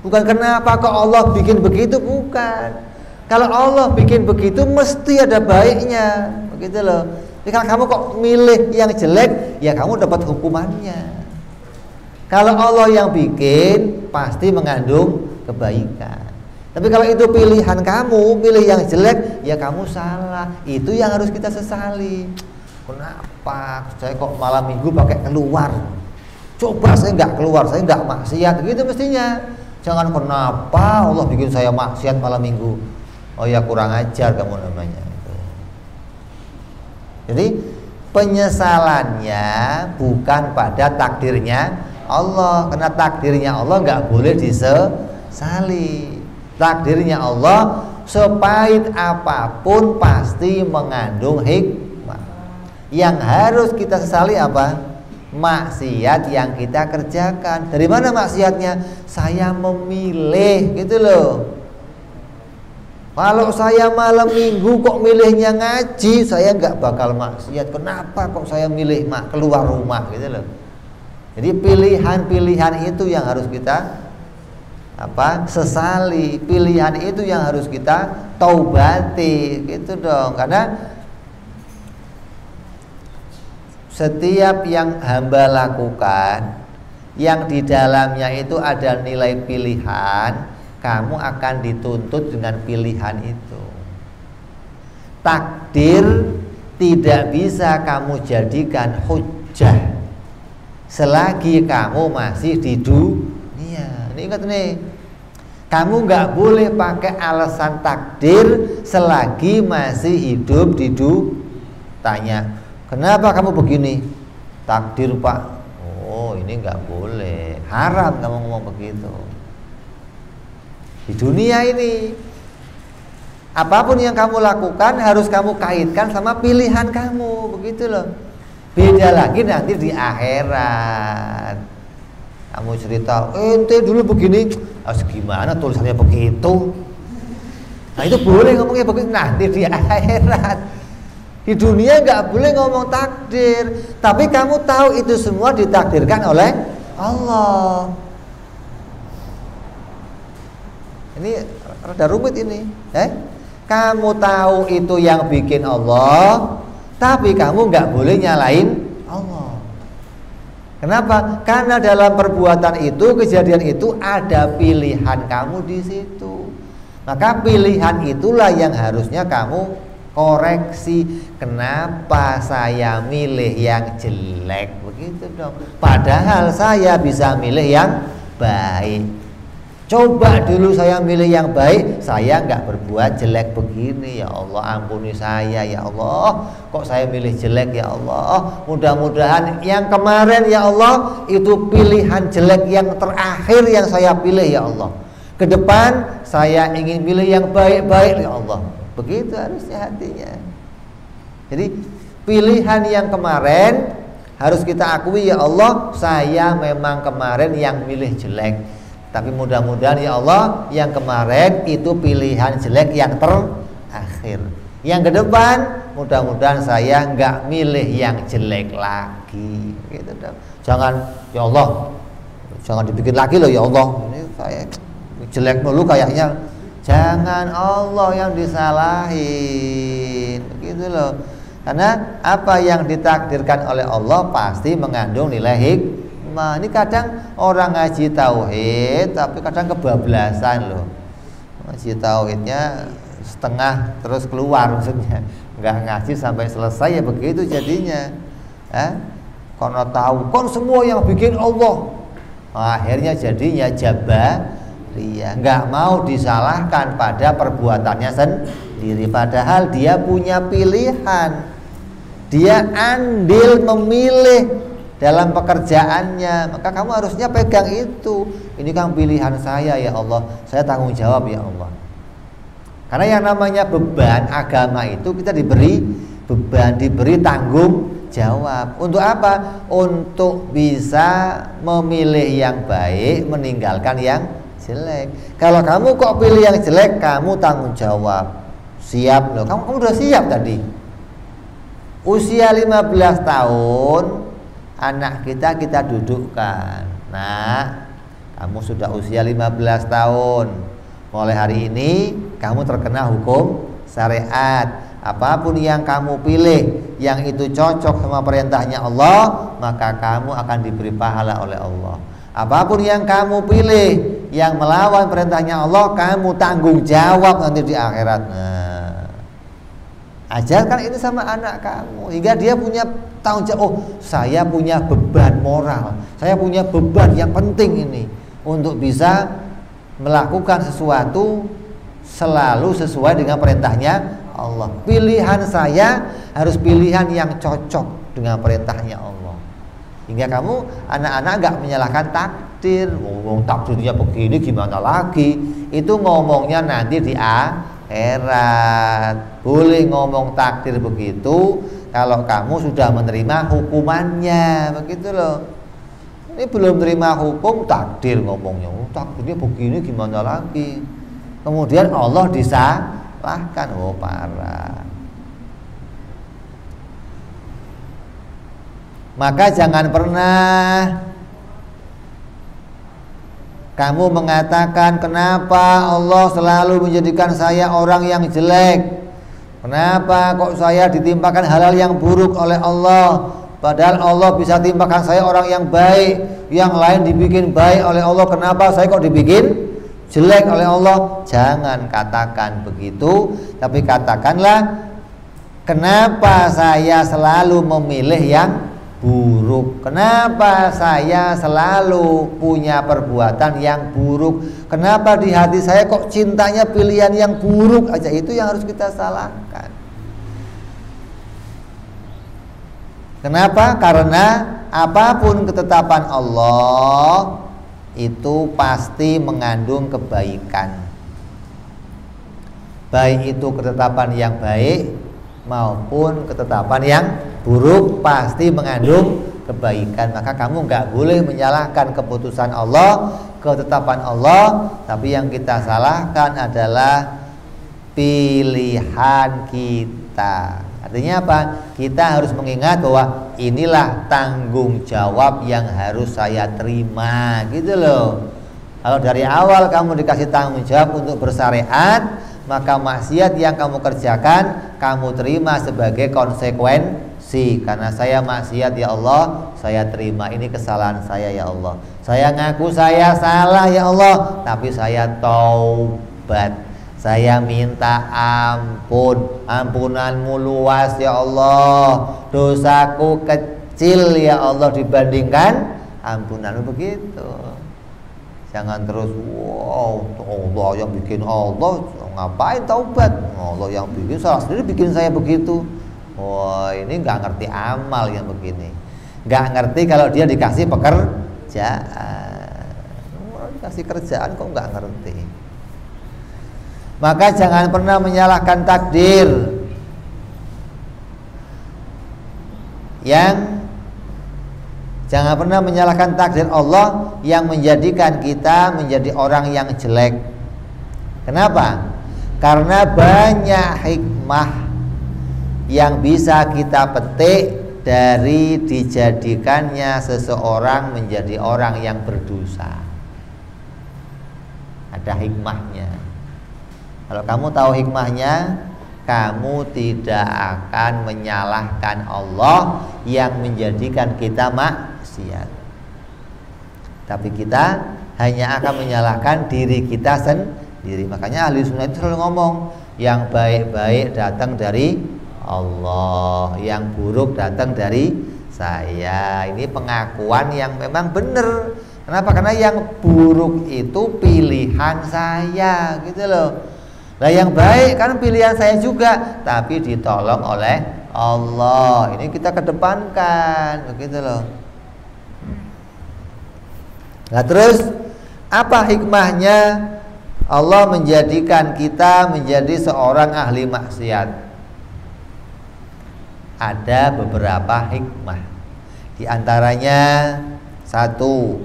Bukan kenapa kok Allah bikin begitu, bukan. Kalau Allah bikin begitu mesti ada baiknya, begitu loh. Jadi kalau kamu kok milih yang jelek, ya kamu dapat hukumannya. Kalau Allah yang bikin pasti mengandung kebaikan. Tapi kalau itu pilihan kamu, pilih yang jelek, ya kamu salah. Itu yang harus kita sesali. Kenapa saya kok malam minggu pakai keluar? Coba saya nggak keluar, saya nggak maksiat, gitu mestinya. Jangan kenapa Allah bikin saya maksiat malam minggu. Oh ya kurang ajar kamu namanya. Jadi penyesalannya bukan pada takdirnya Allah, karena takdirnya Allah nggak boleh disesali. Takdirnya Allah sepahit apapun pasti mengandung hikmah. Yang harus kita sesali apa? Maksiat yang kita kerjakan. Dari mana maksiatnya? Saya memilih, gitu loh. Kalau saya malam minggu kok milihnya ngaji, saya nggak bakal maksiat. Kenapa kok saya milih keluar rumah, gitu loh. Jadi pilihan-pilihan itu yang harus kita sesali. Pilihan itu yang harus kita taubati, gitu dong. Karena setiap yang hamba lakukan yang di dalamnya itu ada nilai pilihan, kamu akan dituntut dengan pilihan itu. Takdir tidak bisa kamu jadikan hujjah selagi kamu masih di dunia. Ini ingat nih, kamu nggak boleh pakai alasan takdir selagi masih hidup di dunia. Tanya, kenapa kamu begini? Takdir Pak. Oh ini nggak boleh, haram kamu ngomong begitu. Di dunia ini apapun yang kamu lakukan harus kamu kaitkan sama pilihan kamu, begitu loh. Beda lagi nanti di akhirat. Kamu cerita, ente dulu begini, gimana tulisannya begitu? Nah itu boleh ngomongnya begitu nanti di akhirat. Di dunia nggak boleh ngomong takdir, tapi kamu tahu itu semua ditakdirkan oleh Allah. Ini rada rumit ini, Kamu tahu itu yang bikin Allah, tapi kamu nggak boleh nyalain Allah. Kenapa? Karena dalam perbuatan itu, kejadian itu ada pilihan kamu di situ. Maka pilihan itulah yang harusnya kamu koreksi. Kenapa saya milih yang jelek, begitu dong. Padahal saya bisa milih yang baik. Coba dulu saya milih yang baik, saya nggak berbuat jelek begini. Ya Allah ampuni saya ya Allah. Kok saya milih jelek ya Allah. Mudah-mudahan yang kemarin ya Allah itu pilihan jelek yang terakhir yang saya pilih ya Allah. Ke depan saya ingin pilih yang baik-baik ya Allah. Begitu harusnya hatinya. Jadi pilihan yang kemarin harus kita akui ya Allah, saya memang kemarin yang milih jelek. Tapi mudah-mudahan ya Allah yang kemarin itu pilihan jelek yang terakhir. Yang ke depan mudah-mudahan saya nggak milih yang jelek lagi. Gitu dong. Jangan ya Allah, jangan dibikin lagi loh ya Allah. Ini saya jelek dulu kayaknya. Jangan Allah yang disalahin, begitu loh. Karena apa yang ditakdirkan oleh Allah pasti mengandung nilai hikmah. Ini kadang orang ngaji tauhid, tapi kadang kebablasan loh. Ngaji tauhidnya setengah terus keluar maksudnya, nggak ngaji sampai selesai ya begitu jadinya. Karena tahu, kon semua yang bikin Allah. Akhirnya jadinya jabariyah, nggak mau disalahkan pada perbuatannya sendiri. diri, padahal dia punya pilihan. Dia andil memilih dalam pekerjaannya, maka kamu harusnya pegang itu. Ini kan pilihan saya ya Allah, saya tanggung jawab ya Allah. Karena yang namanya beban agama itu kita diberi beban, diberi tanggung jawab. Untuk apa? Untuk bisa memilih yang baik, meninggalkan yang jelek. Kalau kamu kok pilih yang jelek, kamu tanggung jawab. Siap loh, kamu udah siap tadi. Usia 15 tahun anak kita dudukkan. Nah, kamu sudah usia 15 tahun. Mulai hari ini kamu terkena hukum syariat. Apapun yang kamu pilih yang itu cocok sama perintahnya Allah, maka kamu akan diberi pahala oleh Allah. Apapun yang kamu pilih yang melawan perintahnya Allah, kamu tanggung jawab nanti di akhirat. Nah, ajarkan ini sama anak kamu hingga dia punya tanggung jawab. Oh, saya punya beban moral, saya punya beban yang penting ini untuk bisa melakukan sesuatu selalu sesuai dengan perintahnya Allah. Pilihan saya harus pilihan yang cocok dengan perintahnya Allah. Hingga kamu anak-anak gak menyalahkan takdir. Ngomong takdirnya begini gimana lagi? Itu ngomongnya nanti di akhirat. Boleh ngomong takdir begitu kalau kamu sudah menerima hukumannya, begitu loh. Ini belum terima hukum, takdir ngomongnya. Takdirnya begini gimana lagi? Kemudian Allah disalahkan. Oh, parah. Maka jangan pernah kamu mengatakan, kenapa Allah selalu menjadikan saya orang yang jelek? Kenapa kok saya ditimpakan hal-hal yang buruk oleh Allah? Padahal Allah bisa timpakan saya orang yang baik, yang lain dibikin baik oleh Allah. Kenapa saya kok dibikin jelek oleh Allah? Jangan katakan begitu, tapi katakanlah, kenapa saya selalu memilih yang buruk? Kenapa saya selalu punya perbuatan yang buruk? Kenapa di hati saya kok cintanya pilihan yang buruk aja? Itu yang harus kita salahkan. Kenapa? Karena apapun ketetapan Allah itu pasti mengandung kebaikan. Baik itu ketetapan yang baik maupun ketetapan yang buruk pasti mengandung kebaikan. Maka kamu nggak boleh menyalahkan keputusan Allah, ketetapan Allah, tapi yang kita salahkan adalah pilihan kita. Artinya apa? Kita harus mengingat bahwa inilah tanggung jawab yang harus saya terima, gitu loh. Kalau dari awal kamu dikasih tanggung jawab untuk bersyariat, maka maksiat yang kamu kerjakan kamu terima sebagai konsekuensi. Karena saya maksiat ya Allah, saya terima, ini kesalahan saya ya Allah. Saya ngaku saya salah ya Allah, tapi saya taubat. Saya minta ampun, ampunanmu luas ya Allah, dosaku kecil ya Allah dibandingkan ampunanmu, begitu. Jangan terus wow, Allah yang bikin, Allah ngapain taubat, Allah yang bikin, salah sendiri bikin saya begitu. Wah, ini nggak ngerti amal yang begini, nggak ngerti kalau dia dikasih pekerjaan. Dikasih kerjaan kok nggak ngerti. Maka jangan pernah menyalahkan takdir. Jangan pernah menyalahkan takdir Allah yang menjadikan kita menjadi orang yang jelek. Kenapa? Karena banyak hikmah yang bisa kita petik dari dijadikannya seseorang menjadi orang yang berdosa. Ada hikmahnya. Kalau kamu tahu hikmahnya, kamu tidak akan menyalahkan Allah yang menjadikan kita maksiat. Tapi kita hanya akan menyalahkan diri kita sendiri. Makanya ahli sunnah itu selalu ngomong, yang baik-baik datang dari Allah, yang buruk datang dari saya. Ini pengakuan yang memang benar. Kenapa? Karena yang buruk itu pilihan saya, gitu loh. Lah yang baik kan pilihan saya juga, tapi ditolong oleh Allah. Ini kita kedepankan, begitu loh. Nah terus apa hikmahnya Allah menjadikan kita menjadi seorang ahli maksiat? Ada beberapa hikmah. Di antaranya satu,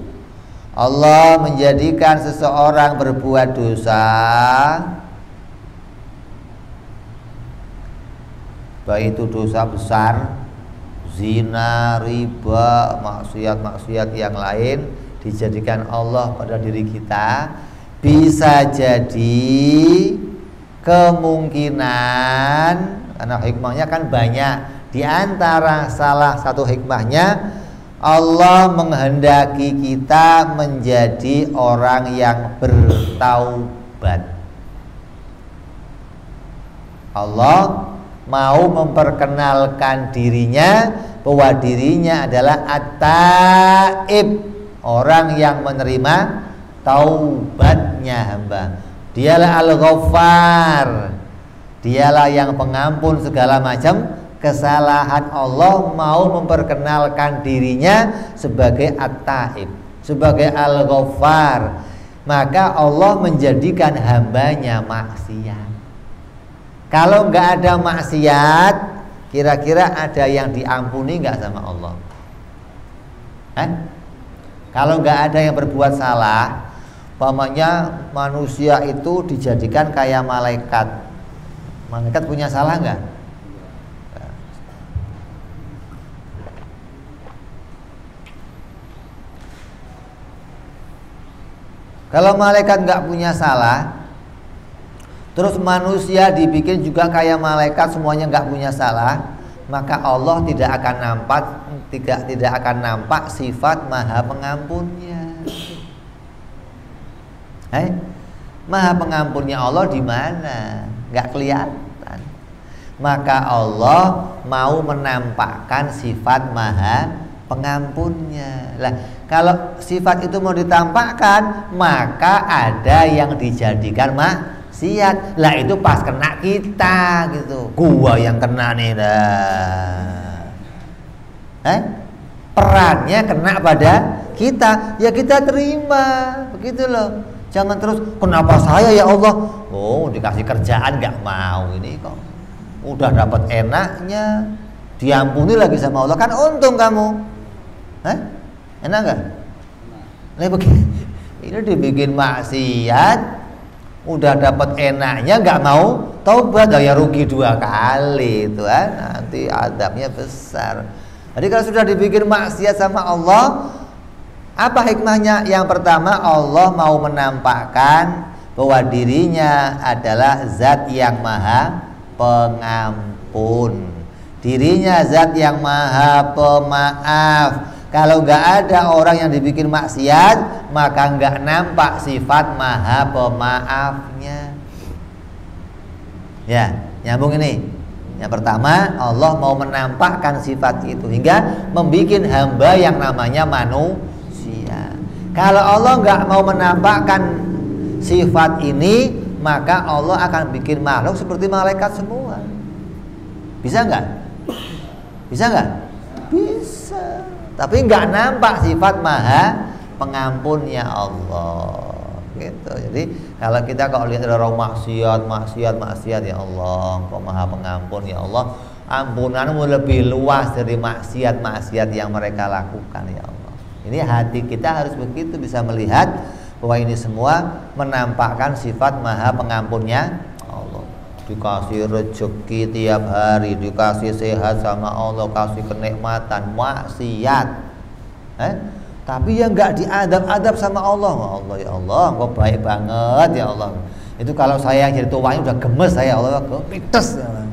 Allah menjadikan seseorang berbuat dosa, baik itu dosa besar, zina, riba, maksiat-maksiat yang lain, dijadikan Allah pada diri kita. Bisa jadi kemungkinan, karena hikmahnya kan banyak, di antara salah satu hikmahnya Allah menghendaki kita menjadi orang yang bertaubat. Allah mau memperkenalkan dirinya bahwa dirinya adalah at-taib, orang yang menerima taubatnya hamba. Dialah al-ghaffar, dialah yang pengampun segala macam kesalahan. Allah mau memperkenalkan dirinya sebagai at-taib, sebagai al-ghaffar. Maka Allah menjadikan hambanya maksiat. Kalau nggak ada maksiat, kira-kira ada yang diampuni nggak sama Allah? Kalau nggak ada yang berbuat salah, umpamanya manusia itu dijadikan kayak malaikat. Malaikat punya salah nggak? Kalau malaikat nggak punya salah, terus manusia dibikin juga kayak malaikat, semuanya nggak punya salah, maka Allah tidak akan nampak sifat Maha Pengampunnya. Maha Pengampunnya Allah di mana? Nggak kelihatan. Maka Allah mau menampakkan sifat Maha Pengampunnya. Lah, kalau sifat itu mau ditampakkan, maka ada yang dijadikan maksiat. Lah itu pas kena kita gitu. Gua yang kena nih dah. Perannya kena pada kita, ya kita terima, begitu loh. Jangan terus kenapa saya ya Allah? Oh, dikasih kerjaan nggak mau, ini kok udah dapat enaknya, diampuni lagi sama Allah, kan untung kamu. Enak nggak? Nah begini, ini dibikin maksiat, udah dapat enaknya nggak mau taubat, ya rugi 2 kali itu kan, nanti adabnya besar. Jadi kalau sudah dibikin maksiat sama Allah, apa hikmahnya? Yang pertama, Allah mau menampakkan bahwa dirinya adalah zat yang maha pengampun, dirinya zat yang maha pemaaf. Kalau nggak ada orang yang dibikin maksiat, maka nggak nampak sifat maha pemaafnya. Ya, nyambung ini. Yang pertama, Allah mau menampakkan sifat itu hingga membuat hamba yang namanya manusia. Kalau Allah nggak mau menampakkan sifat ini, maka Allah akan bikin makhluk seperti malaikat semua. Bisa nggak? Bisa nggak? Bisa. Tapi nggak nampak sifat maha pengampunnya Allah. Gitu. Jadi kalau kita lihat ada orang maksiat ya Allah, Engkau maha pengampun ya Allah, ampunanmu lebih luas dari maksiat yang mereka lakukan ya Allah. Ini hati kita harus begitu, bisa melihat bahwa ini semua menampakkan sifat maha pengampunnya Allah. Dikasih rezeki tiap hari, dikasih sehat sama Allah, kasih kenikmatan, maksiat. Tapi yang nggak diadab-adab sama Allah. Allah ya Allah, Engkau baik banget ya Allah. Itu kalau saya yang jadi tuanya udah gemes saya, Allah kepites ya Allah.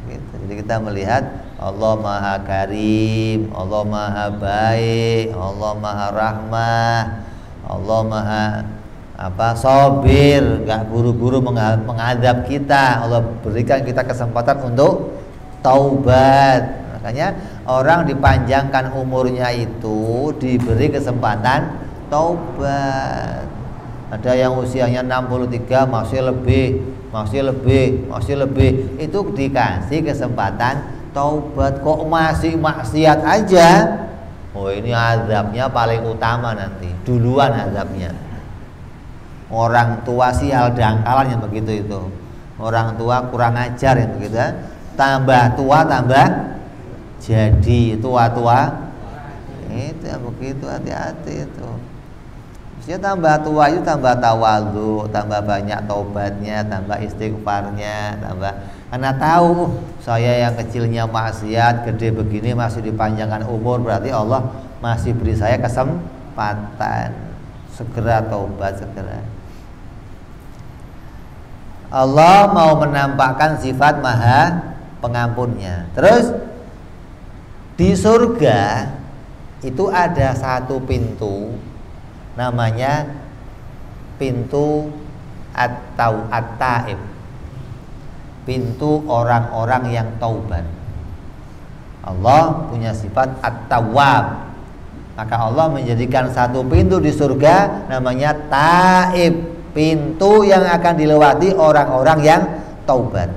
Gitu. Jadi kita melihat Allah maha karim, Allah maha baik, Allah maha rahmah, Allah maha sabir, nggak buru-buru mengadab kita. Allah berikan kita kesempatan untuk taubat. Makanya orang dipanjangkan umurnya itu diberi kesempatan taubat. Ada yang usianya 63 masih lebih. Itu dikasih kesempatan taubat, kok masih maksiat aja. Oh, ini azabnya paling utama nanti. Duluan azabnya. Orang tua sial dangkalan yang begitu itu. Orang tua kurang ajar yang begitu. Tambah tua tambah jadi tua-tua. Itu yang begitu, hati-hati itu. Maksudnya tambah tua itu tambah tawadhu, tambah banyak taubatnya, tambah istighfarnya, tambah karena tahu saya yang kecilnya maksiat, gede begini masih dipanjangkan umur, berarti Allah masih beri saya kesempatan. Segera taubat, segera. Allah mau menampakkan sifat Maha Pengampunnya. Terus di surga itu ada satu pintu, namanya pintu At-Taib, pintu orang-orang yang taubat. Allah punya sifat At-Tawwab, maka Allah menjadikan satu pintu di surga namanya Taib, pintu yang akan dilewati orang-orang yang taubat.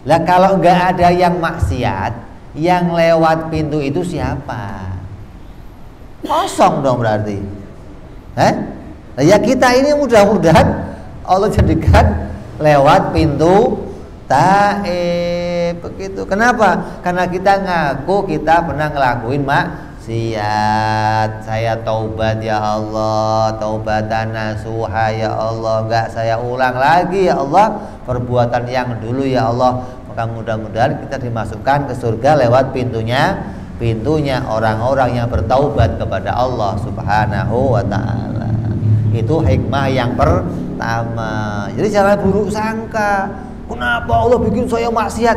Lah kalau enggak ada yang maksiat, yang lewat pintu itu siapa? Kosong dong berarti. Nah, ya kita ini mudah-mudahan Allah jadikan lewat pintu Taib begitu. Kenapa? Karena kita ngaku kita pernah ngelakuin maksiat. Saya taubat ya Allah, taubatan nasuha ya Allah, enggak saya ulang lagi ya Allah perbuatan yang dulu ya Allah. Maka mudah-mudahan kita dimasukkan ke surga lewat pintunya orang-orang yang bertaubat kepada Allah Subhanahu wa ta'ala. Itu hikmah yang pertama. Jadi jangan buruk sangka, kenapa Allah bikin saya maksiat?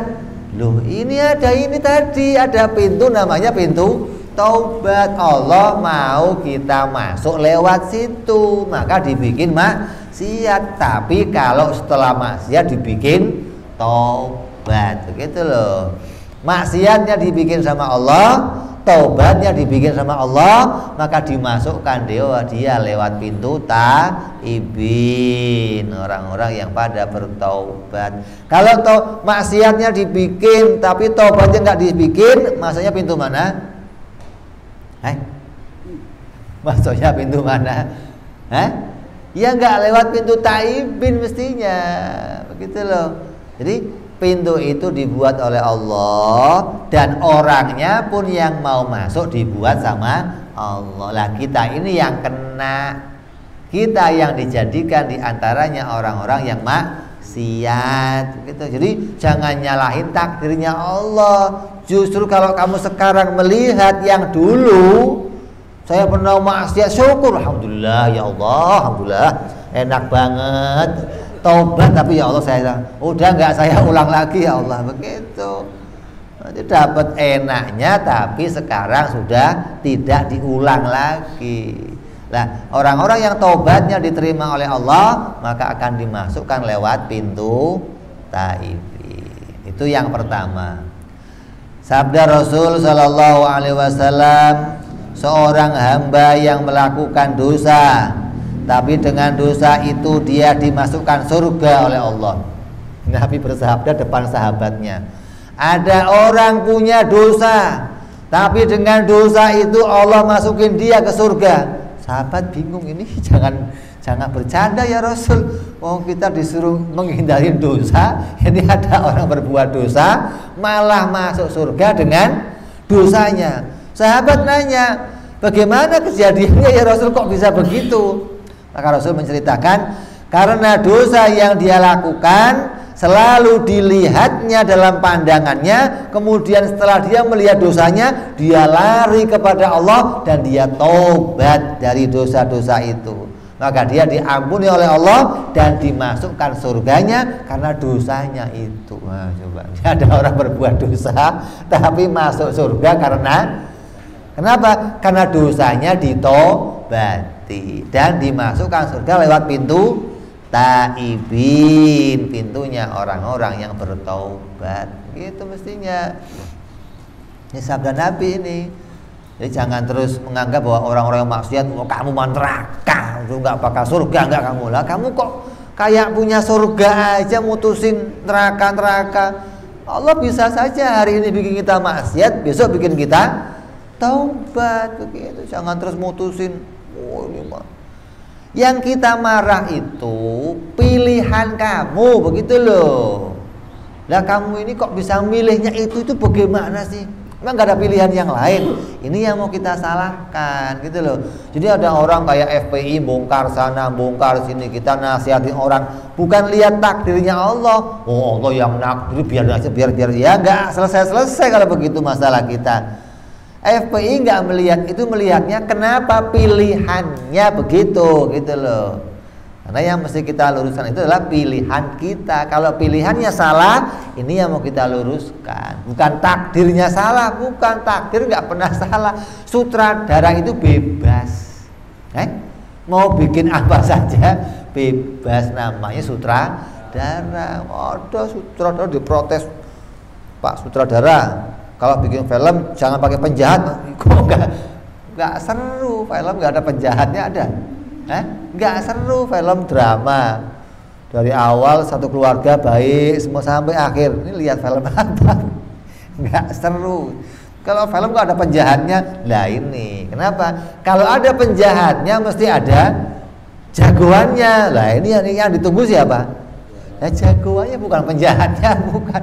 Loh, ini tadi ada pintu namanya pintu taubat. Allah mau kita masuk lewat situ, maka dibikin maksiat. Tapi kalau setelah maksiat dibikin taubat, begitu loh. Maksiatnya dibikin sama Allah, taubatnya dibikin sama Allah, maka dimasukkan dia lewat pintu taibin, orang-orang yang pada bertaubat. Kalau maksiatnya dibikin tapi taubatnya nggak dibikin, maksudnya pintu mana? Maksudnya pintu mana? Ya nggak lewat pintu taibin mestinya, begitu loh. Jadi pintu itu dibuat oleh Allah dan orangnya pun yang mau masuk dibuat sama Allah. Lah kita ini yang kena, kita yang dijadikan diantaranya orang-orang yang maksiat gitu. Jadi jangan nyalahin takdirnya Allah. Justru kalau kamu sekarang melihat yang dulu, saya pernah maksiat, syukur alhamdulillah ya Allah, alhamdulillah enak banget. Taubat tapi ya Allah saya udah nggak saya ulang lagi ya Allah, begitu. Nanti dapat enaknya tapi sekarang sudah tidak diulang lagi. Nah, orang-orang yang taubatnya diterima oleh Allah maka akan dimasukkan lewat pintu taibin. Itu yang pertama. Sabda Rasul Shallallahu Alaihi Wasallam, seorang hamba yang melakukan dosa tapi dengan dosa itu dia dimasukkan surga oleh Allah. Nabi bersabda depan sahabatnya, ada orang punya dosa tapi dengan dosa itu Allah masukin dia ke surga. Sahabat bingung, ini jangan bercanda ya Rasul. Oh, kita disuruh menghindari dosa, ini ada orang berbuat dosa malah masuk surga dengan dosanya. Sahabat nanya, bagaimana kejadiannya ya Rasul, kok bisa begitu? Maka Rasul menceritakan, karena dosa yang dia lakukan selalu dilihatnya dalam pandangannya, kemudian setelah dia melihat dosanya, dia lari kepada Allah dan dia tobat dari dosa-dosa itu. Maka dia diampuni oleh Allah dan dimasukkan surganya karena dosanya itu. Wah, coba, ada orang berbuat dosa tapi masuk surga kenapa? Karena dosanya ditobati dan dimasukkan surga lewat pintu taibin, pintunya orang-orang yang bertaubat. Gitu mestinya. Ini sabda Nabi ini. Jadi jangan terus menganggap bahwa orang-orang yang maksiat, oh, kamu mau neraka, nggak bakal surga, nggak kamu lah. Kamu kok kayak punya surga aja mutusin neraka. Allah bisa saja hari ini bikin kita maksiat, besok bikin kita taubat begitu. Jangan terus mutusin. Oh, ini mah. Yang kita marah itu pilihan kamu, begitu loh. Lah kamu ini kok bisa milihnya itu bagaimana sih? Memang gak ada pilihan yang lain. Ini yang mau kita salahkan gitu loh. Jadi ada orang kayak FPI bongkar sana bongkar sini, kita nasihatin orang bukan lihat takdirnya Allah. Oh, Allah yang nakdir, biar ya nggak selesai kalau begitu masalah kita. FPI nggak melihat itu, melihatnya kenapa pilihannya begitu gitu loh. Karena yang mesti kita luruskan itu adalah pilihan kita. Kalau pilihannya salah, ini yang mau kita luruskan. Bukan takdirnya salah, bukan, takdir nggak pernah salah. Sutradara itu bebas, mau bikin apa saja bebas, namanya sutradara. Ada sutradara diprotes, Pak sutradara, kalau bikin film jangan pakai penjahat. Kok nggak seru, film nggak ada penjahatnya ada. Nggak seru film drama. Dari awal satu keluarga baik semua sampai akhir. Ini lihat film apa? Nggak seru. Kalau film nggak ada penjahatnya, lah ini kenapa? Kalau ada penjahatnya mesti ada jagoannya. Lah ini yang ditunggu siapa? Ya jagoannya, bukan penjahatnya, bukan.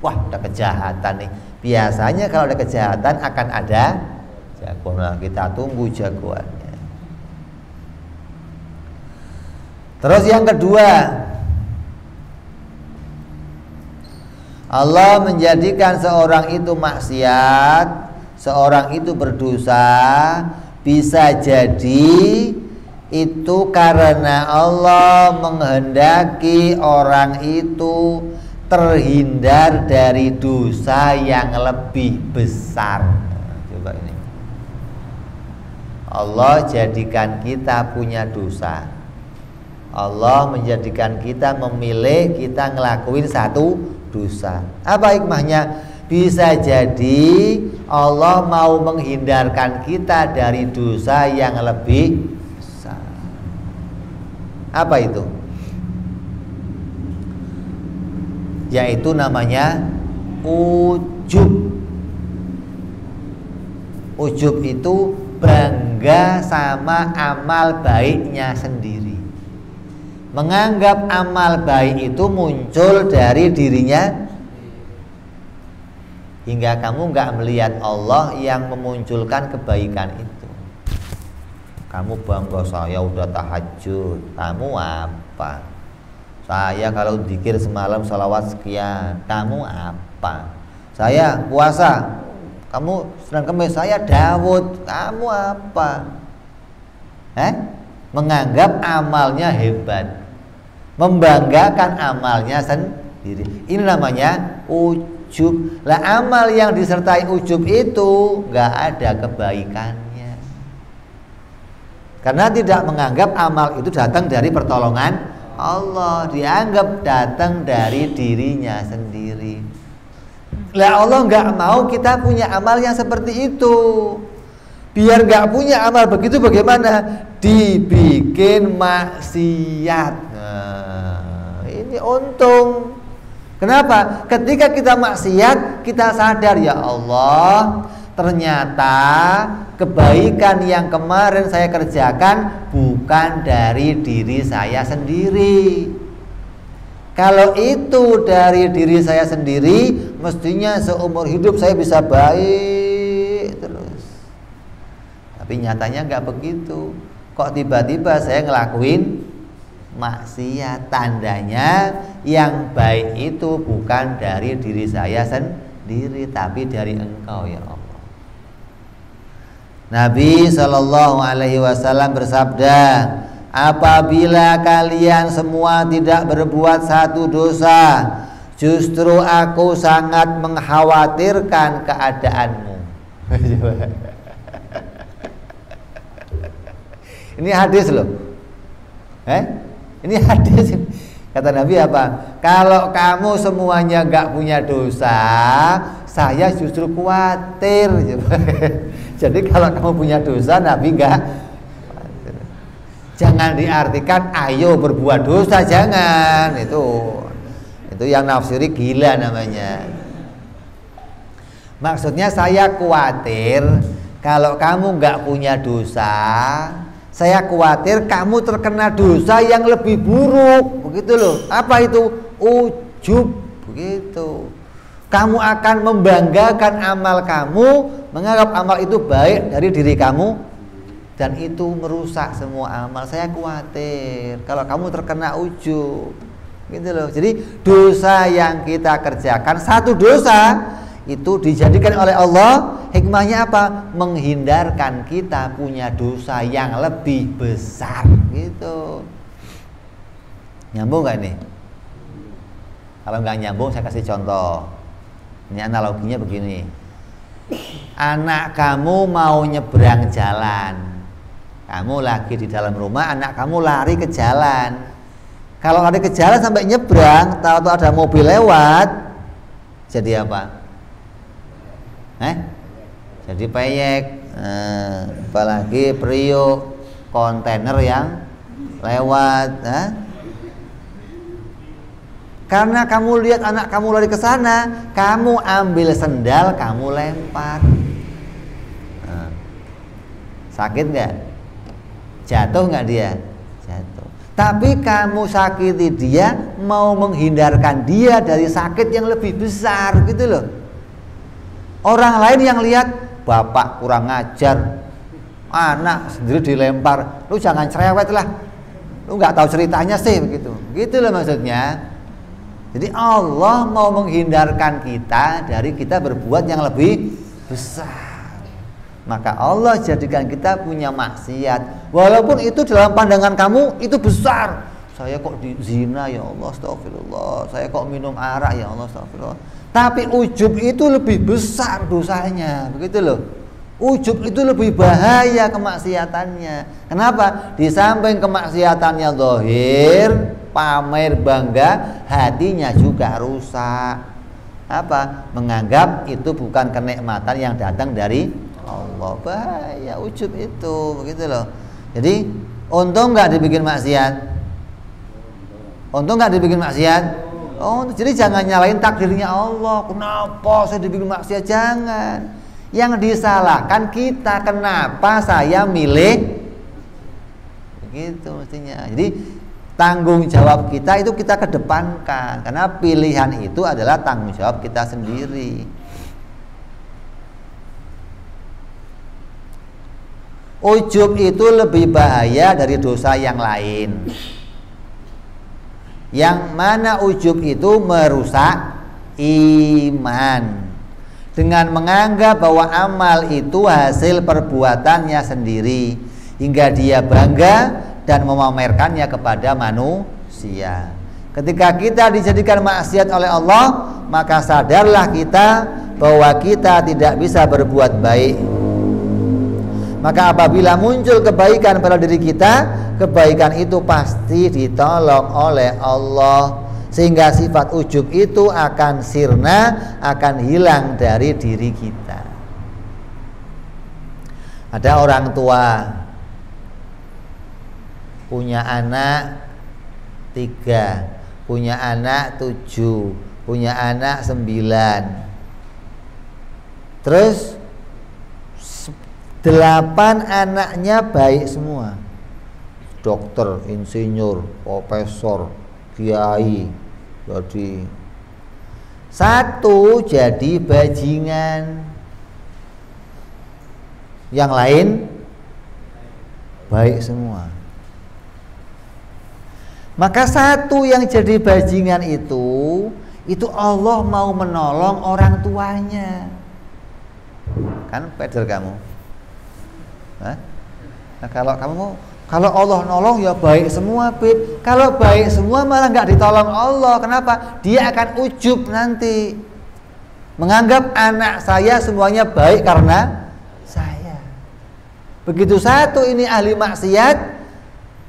Wah, ada kejahatan nih. Biasanya kalau ada kejahatan akan ada jagoan. Nah, kita tunggu jagoannya. Terus yang kedua, Allah menjadikan seorang itu maksiat, seorang itu berdosa, bisa jadi itu karena Allah menghendaki orang itu terhindar dari dosa yang lebih besar. Coba ini, Allah jadikan kita punya dosa. Allah menjadikan kita memilih, kita ngelakuin satu dosa. Apa hikmahnya? Bisa jadi Allah mau menghindarkan kita dari dosa yang lebih besar. Apa itu? Yaitu namanya ujub. Ujub itu bangga sama amal baiknya sendiri. Menganggap amal baik itu muncul dari dirinya, hingga kamu nggak melihat Allah yang memunculkan kebaikan itu. Kamu bangga, saya udah tahajud, kamu apa? Saya kalau zikir semalam salawat sekian, kamu apa? Saya puasa, kamu Senin Kemis, saya Daud, kamu apa? Menganggap amalnya hebat, membanggakan amalnya sendiri. Ini namanya ujub. Lah amal yang disertai ujub itu nggak ada kebaikannya, karena tidak menganggap amal itu datang dari pertolongan Allah, dianggap datang dari dirinya sendiri. Lah Allah nggak mau kita punya amal yang seperti itu. Biar nggak punya amal begitu bagaimana? Dibikin maksiat. Nah, ini untung. Kenapa? Ketika kita maksiat, kita sadar, ya Allah, ternyata kebaikan yang kemarin saya kerjakan bukan dari diri saya sendiri. Kalau itu dari diri saya sendiri, mestinya seumur hidup saya bisa baik terus. Tapi nyatanya nggak begitu. Kok tiba-tiba saya ngelakuin maksiat? Tandanya yang baik itu bukan dari diri saya sendiri, tapi dari Engkau, ya Allah. Nabi SAW bersabda, apabila kalian semua tidak berbuat satu dosa, justru aku sangat mengkhawatirkan keadaanmu. Ini hadis loh. Ini hadis. Kata Nabi apa? Kalau kamu semuanya gak punya dosa, saya justru khawatir. Jadi kalau kamu punya dosa, Nabi enggak. Jangan diartikan ayo berbuat dosa, jangan. Itu yang nafsiri gila namanya. Maksudnya saya khawatir kalau kamu enggak punya dosa, saya khawatir kamu terkena dosa yang lebih buruk, begitu loh. Apa itu? Ujub, begitu. Kamu akan membanggakan amal kamu, menganggap amal itu baik dari diri kamu, dan itu merusak semua amal. Saya khawatir kalau kamu terkena ujub, gitu loh. Jadi dosa yang kita kerjakan, satu dosa itu dijadikan oleh Allah, hikmahnya apa? Menghindarkan kita punya dosa yang lebih besar, gitu. Nyambung gak nih? Kalau nggak nyambung saya kasih contoh. Ini analoginya begini. Anak kamu mau nyebrang jalan, kamu lagi di dalam rumah, anak kamu lari ke jalan. Kalau lari ke jalan sampai nyebrang, tahu-tahu ada mobil lewat, jadi apa? Jadi peyek, apalagi periuk, kontainer yang lewat. Karena kamu lihat anak kamu lari ke sana, kamu ambil sendal, kamu lempar. Sakit nggak? Jatuh nggak dia? Jatuh. Tapi kamu sakiti dia, mau menghindarkan dia dari sakit yang lebih besar, gitu loh. Orang lain yang lihat, bapak kurang ajar, anak sendiri dilempar, lu jangan cerewet lah, lu nggak tahu ceritanya sih, begitu. Gitu loh maksudnya. Jadi Allah mau menghindarkan kita dari kita berbuat yang lebih besar. Maka Allah jadikan kita punya maksiat, walaupun itu dalam pandangan kamu itu besar. Saya kok zina, ya Allah, astagfirullah. Saya kok minum arak, ya Allah, astagfirullah. Tapi ujub itu lebih besar dosanya, begitu loh. Ujub itu lebih bahaya kemaksiatannya. Kenapa? Di samping kemaksiatannya zahir, pamer bangga, hatinya juga rusak. Apa? Menganggap itu bukan kenikmatan yang datang dari Allah. Bahaya ujub itu, begitu loh. Jadi untung nggak dibikin maksiat. Untung nggak dibikin maksiat. Oh, jadi jangan nyalain takdirnya Allah. Kenapa saya dibikin maksiat? Jangan. Yang disalahkan kita, kenapa saya milih begitu mestinya. Jadi tanggung jawab kita itu kita kedepankan, karena pilihan itu adalah tanggung jawab kita sendiri. Ujub itu lebih bahaya dari dosa yang lain. Yang mana ujub itu merusak iman dengan menganggap bahwa amal itu hasil perbuatannya sendiri, hingga dia bangga dan memamerkannya kepada manusia. Ketika kita dijadikan maksiat oleh Allah, maka sadarlah kita bahwa kita tidak bisa berbuat baik. Maka apabila muncul kebaikan pada diri kita, kebaikan itu pasti ditolong oleh Allah, sehingga sifat ujub itu akan sirna, akan hilang dari diri kita. Ada orang tua punya anak 3, punya anak 7, punya anak 9. Terus 8 anaknya baik semua. Dokter, insinyur, profesor, kiai. Jadi 1 jadi bajingan. Yang lain baik semua. Maka 1 yang jadi bajingan itu Allah mau menolong orang tuanya. Kan peder kamu. Nah, kalau Allah nolong ya baik semua, Bib. Kalau baik semua malah nggak ditolong Allah. Kenapa? Dia akan ujub nanti, menganggap anak saya semuanya baik karena saya. Begitu 1 ini ahli maksiat,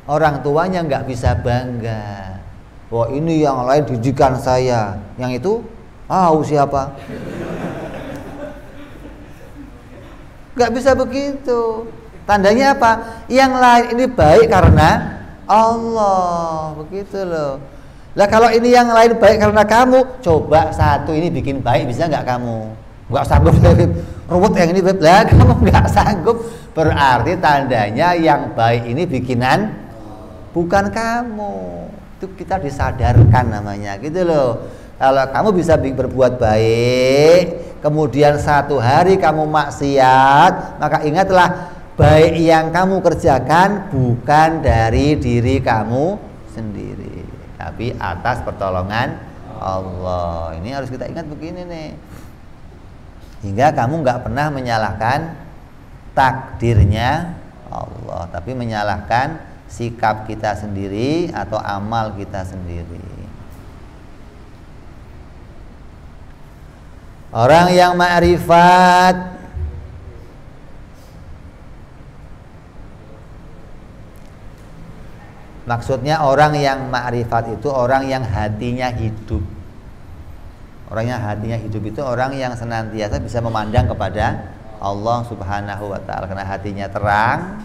orang tuanya nggak bisa bangga. Wah, ini yang lain didikan saya, yang itu siapa? Nggak bisa begitu. Tandanya apa? Yang lain ini baik karena Allah, begitu loh. Lah kalau ini yang lain baik karena kamu, coba satu ini bikin baik, bisa nggak kamu? Nggak sanggup, ruwet yang ini baik, lah kamu nggak sanggup, berarti tandanya yang baik ini bikinan bukan kamu. Itu kita disadarkan namanya, gitu loh. Kalau kamu bisa berbuat baik, kemudian satu hari kamu maksiat, maka ingatlah, baik yang kamu kerjakan bukan dari diri kamu sendiri, tapi atas pertolongan Allah. Ini harus kita ingat begini nih, hingga kamu nggak pernah menyalahkan takdirnya Allah, tapi menyalahkan sikap kita sendiri atau amal kita sendiri. Orang yang ma'rifat maksudnya orang yang ma'rifat itu orang yang hatinya hidup. Orang yang hatinya hidup itu orang yang senantiasa bisa memandang kepada Allah Subhanahu wa ta'ala. Karena hatinya terang,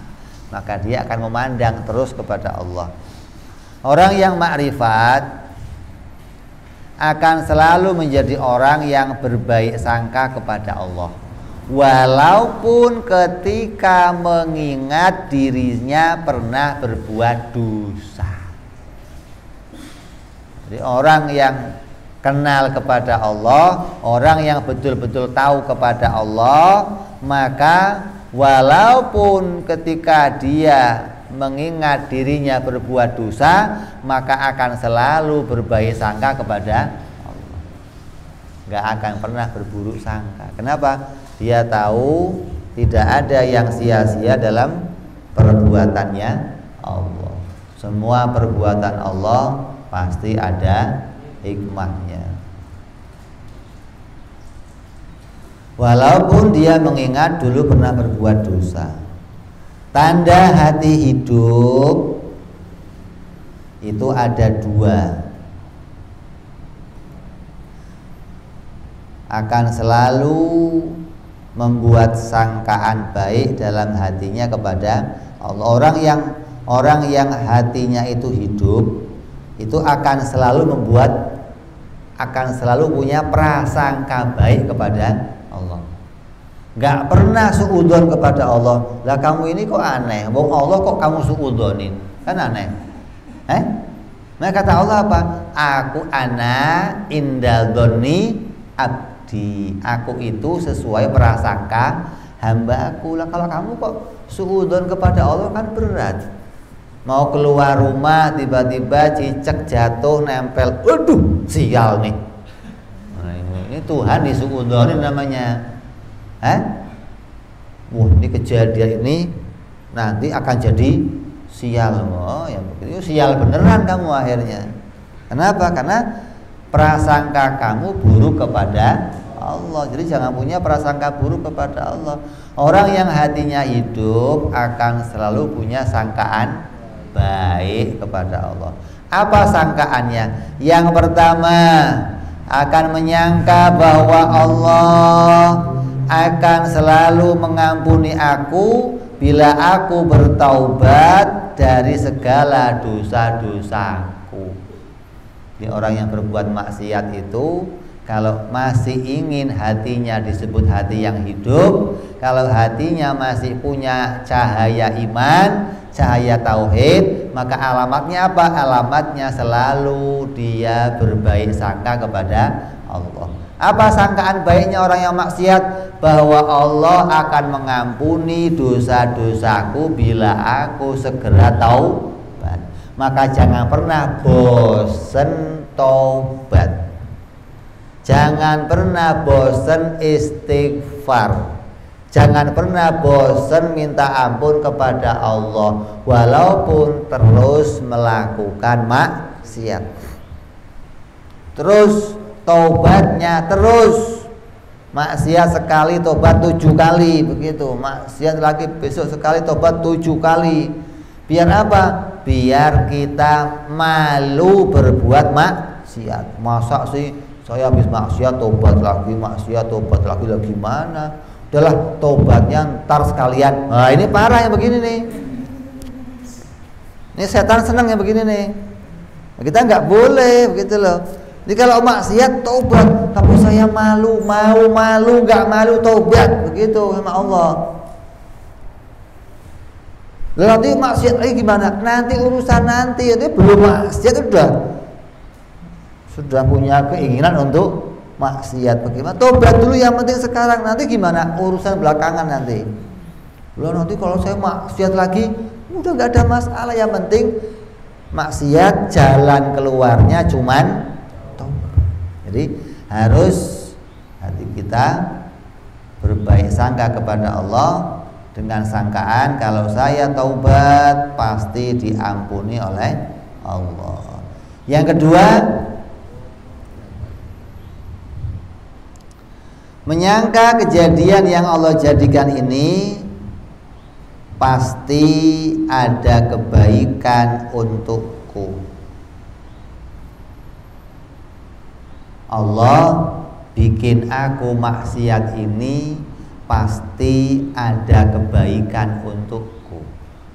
maka dia akan memandang terus kepada Allah. Orang yang ma'rifat akan selalu menjadi orang yang berbaik sangka kepada Allah, walaupun ketika mengingat dirinya pernah berbuat dosa. Jadi orang yang kenal kepada Allah, orang yang betul-betul tahu kepada Allah, maka walaupun ketika dia mengingat dirinya berbuat dosa, maka akan selalu berbaik sangka kepada Allah. Gak akan pernah berburuk sangka. Kenapa? Dia tahu tidak ada yang sia-sia dalam perbuatannya Allah. Semua perbuatan Allah pasti ada hikmahnya. Walaupun dia mengingat dulu pernah berbuat dosa. Tanda hati hidup itu ada dua. Akan selalu membuat sangkaan baik dalam hatinya kepada Allah. Orang yang hatinya itu hidup itu akan selalu punya prasangka baik kepada Allah. Gak pernah suudzon kepada Allah. Lah kamu ini kok aneh, wong Allah kok kamu suudzonin, kan aneh. Nah kata Allah apa? Aku ana indal doni abdi. Aku itu sesuai prasangka hamba-Aku. Lah kalau kamu kok suudzon kepada Allah kan berat. Mau keluar rumah tiba-tiba cicak jatuh nempel, waduh sial nih. Nah, ini Tuhan disuudzonin namanya. Wah ini kejadian ini nanti akan jadi sial. Oh ya begitu, sial beneran kamu akhirnya. Kenapa? Karena prasangka kamu buruk kepada Allah. Jadi jangan punya prasangka buruk kepada Allah. Orang yang hatinya hidup akan selalu punya sangkaan baik kepada Allah. Apa sangkaannya? Yang pertama, akan menyangka bahwa Allah akan selalu mengampuni aku bila aku bertaubat dari segala dosa-dosaku. Jadi orang yang berbuat maksiat itu kalau masih ingin hatinya disebut hati yang hidup, kalau hatinya masih punya cahaya iman, cahaya tauhid, maka alamatnya apa? Alamatnya selalu dia berbaik sangka kepada Allah. Apa sangkaan baiknya orang yang maksiat? Bahwa Allah akan mengampuni dosa-dosaku bila aku segera taubat. Maka jangan pernah bosen taubat. Jangan pernah bosen istighfar. Jangan pernah bosen minta ampun kepada Allah walaupun terus melakukan maksiat. Terus taubatnya terus. Maksiat sekali tobat 7 kali, begitu. Maksiat lagi besok sekali tobat 7 kali. Biar apa? Biar kita malu berbuat maksiat. Masa sih saya habis maksiat tobat lagi, maksiat tobat lagi, lah gimana? Udahlah tobatnya ntar sekalian. Nah ini parah yang begini nih. Ini setan senang yang begini nih. Kita nggak boleh begitu loh. Jadi kalau maksiat tobat, tapi saya malu, nggak malu tobat begitu sama Allah. Lalu nanti maksiat lagi gimana? Nanti urusan nanti, itu belum maksiat sudah punya keinginan untuk maksiat. Bagaimana? Tobat dulu yang penting sekarang. Nanti gimana? Urusan belakangan nanti. Lalu nanti kalau saya maksiat lagi, udah nggak ada masalah. Yang penting maksiat jalan keluarnya cuman tobat. Jadi harus hati kita berbaik sangka kepada Allah dengan sangkaan kalau saya taubat pasti diampuni oleh Allah. Yang kedua, menyangka kejadian yang Allah jadikan ini pasti ada kebaikan untukku. Allah bikin aku maksiat ini pasti ada kebaikan untukku.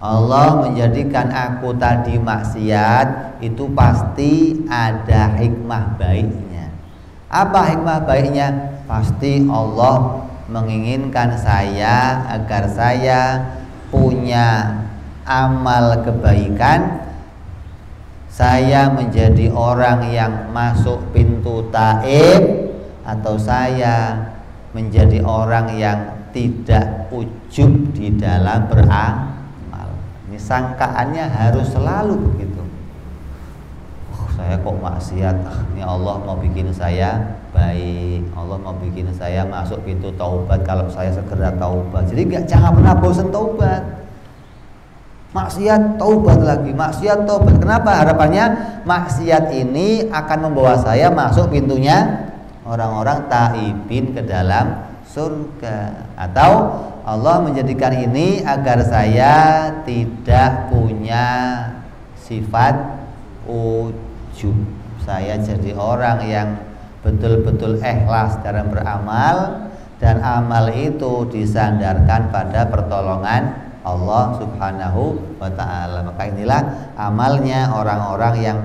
Allah menjadikan aku tadi maksiat itu pasti ada hikmah baiknya. Apa hikmah baiknya? Pasti Allah menginginkan saya agar saya punya amal kebaikan, saya menjadi orang yang masuk pintu taib, atau saya menjadi orang yang tidak ujub di dalam beramal. Ini sangkaannya harus selalu begitu. Saya kok maksiat, ini Allah mau bikin saya baik, Allah mau bikin saya masuk pintu taubat kalau saya segera taubat. Jadi jangan pernah bosan taubat. Maksiat taubat lagi, maksiat taubat. Kenapa? Harapannya maksiat ini akan membawa saya masuk pintunya orang-orang taibin ke dalam surga. Atau Allah menjadikan ini agar saya tidak punya sifat ujub. Saya jadi orang yang betul-betul ikhlas dalam beramal, dan amal itu disandarkan pada pertolongan Allah Subhanahu wa ta'ala. Maka inilah amalnya orang-orang yang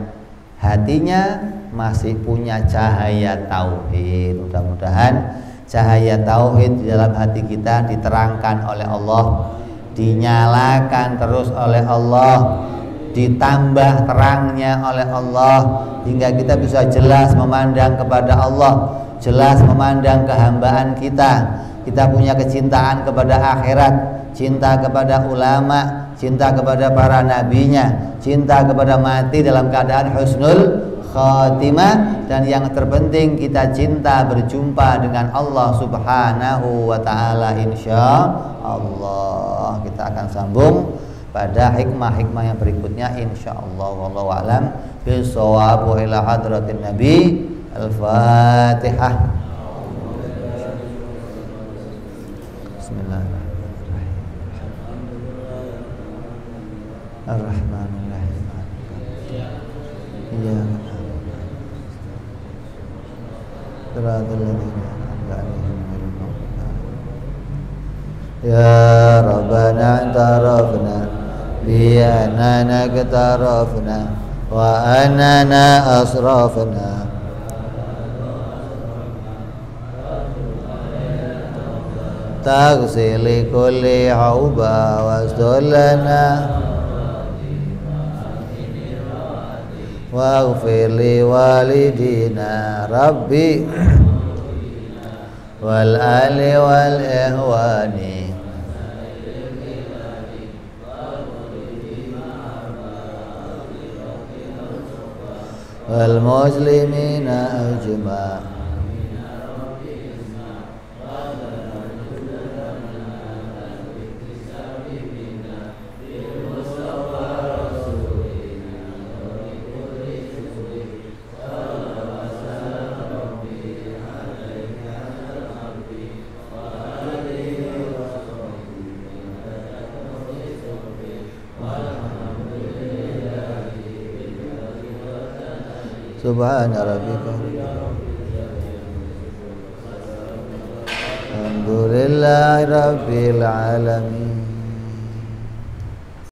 hatinya masih punya cahaya tauhid. Mudah-mudahan cahaya tauhid di dalam hati kita diterangkan oleh Allah, dinyalakan terus oleh Allah, ditambah terangnya oleh Allah, hingga kita bisa jelas memandang kepada Allah, jelas memandang kehambaan kita. Kita punya kecintaan kepada akhirat, cinta kepada ulama, cinta kepada para nabinya, cinta kepada mati dalam keadaan husnul khatimah, dan yang terpenting kita cinta berjumpa dengan Allah Subhanahu wa ta'ala. Insya Allah kita akan sambung pada hikmah-hikmah yang berikutnya insyaallah. Wallahu a'lam bishawab. Wa ila hadratin nabi. Al-Fatihah. Bismillahirrahmanirrahim. Ar-Rahmanirrahim. Iya. Siratal ladzina an'amta 'alaihim ghairil maghdubi 'alaihim. Ya Rabbana tarafna bi annana qatarafna wa annana asrafna taghsili kulli hauba wasdulana waghfir li walidina rabbi wal ali wal ihwani wal muslimina ajma'. Subhana rabbika Alhamdulillahi Rabbil Alamin.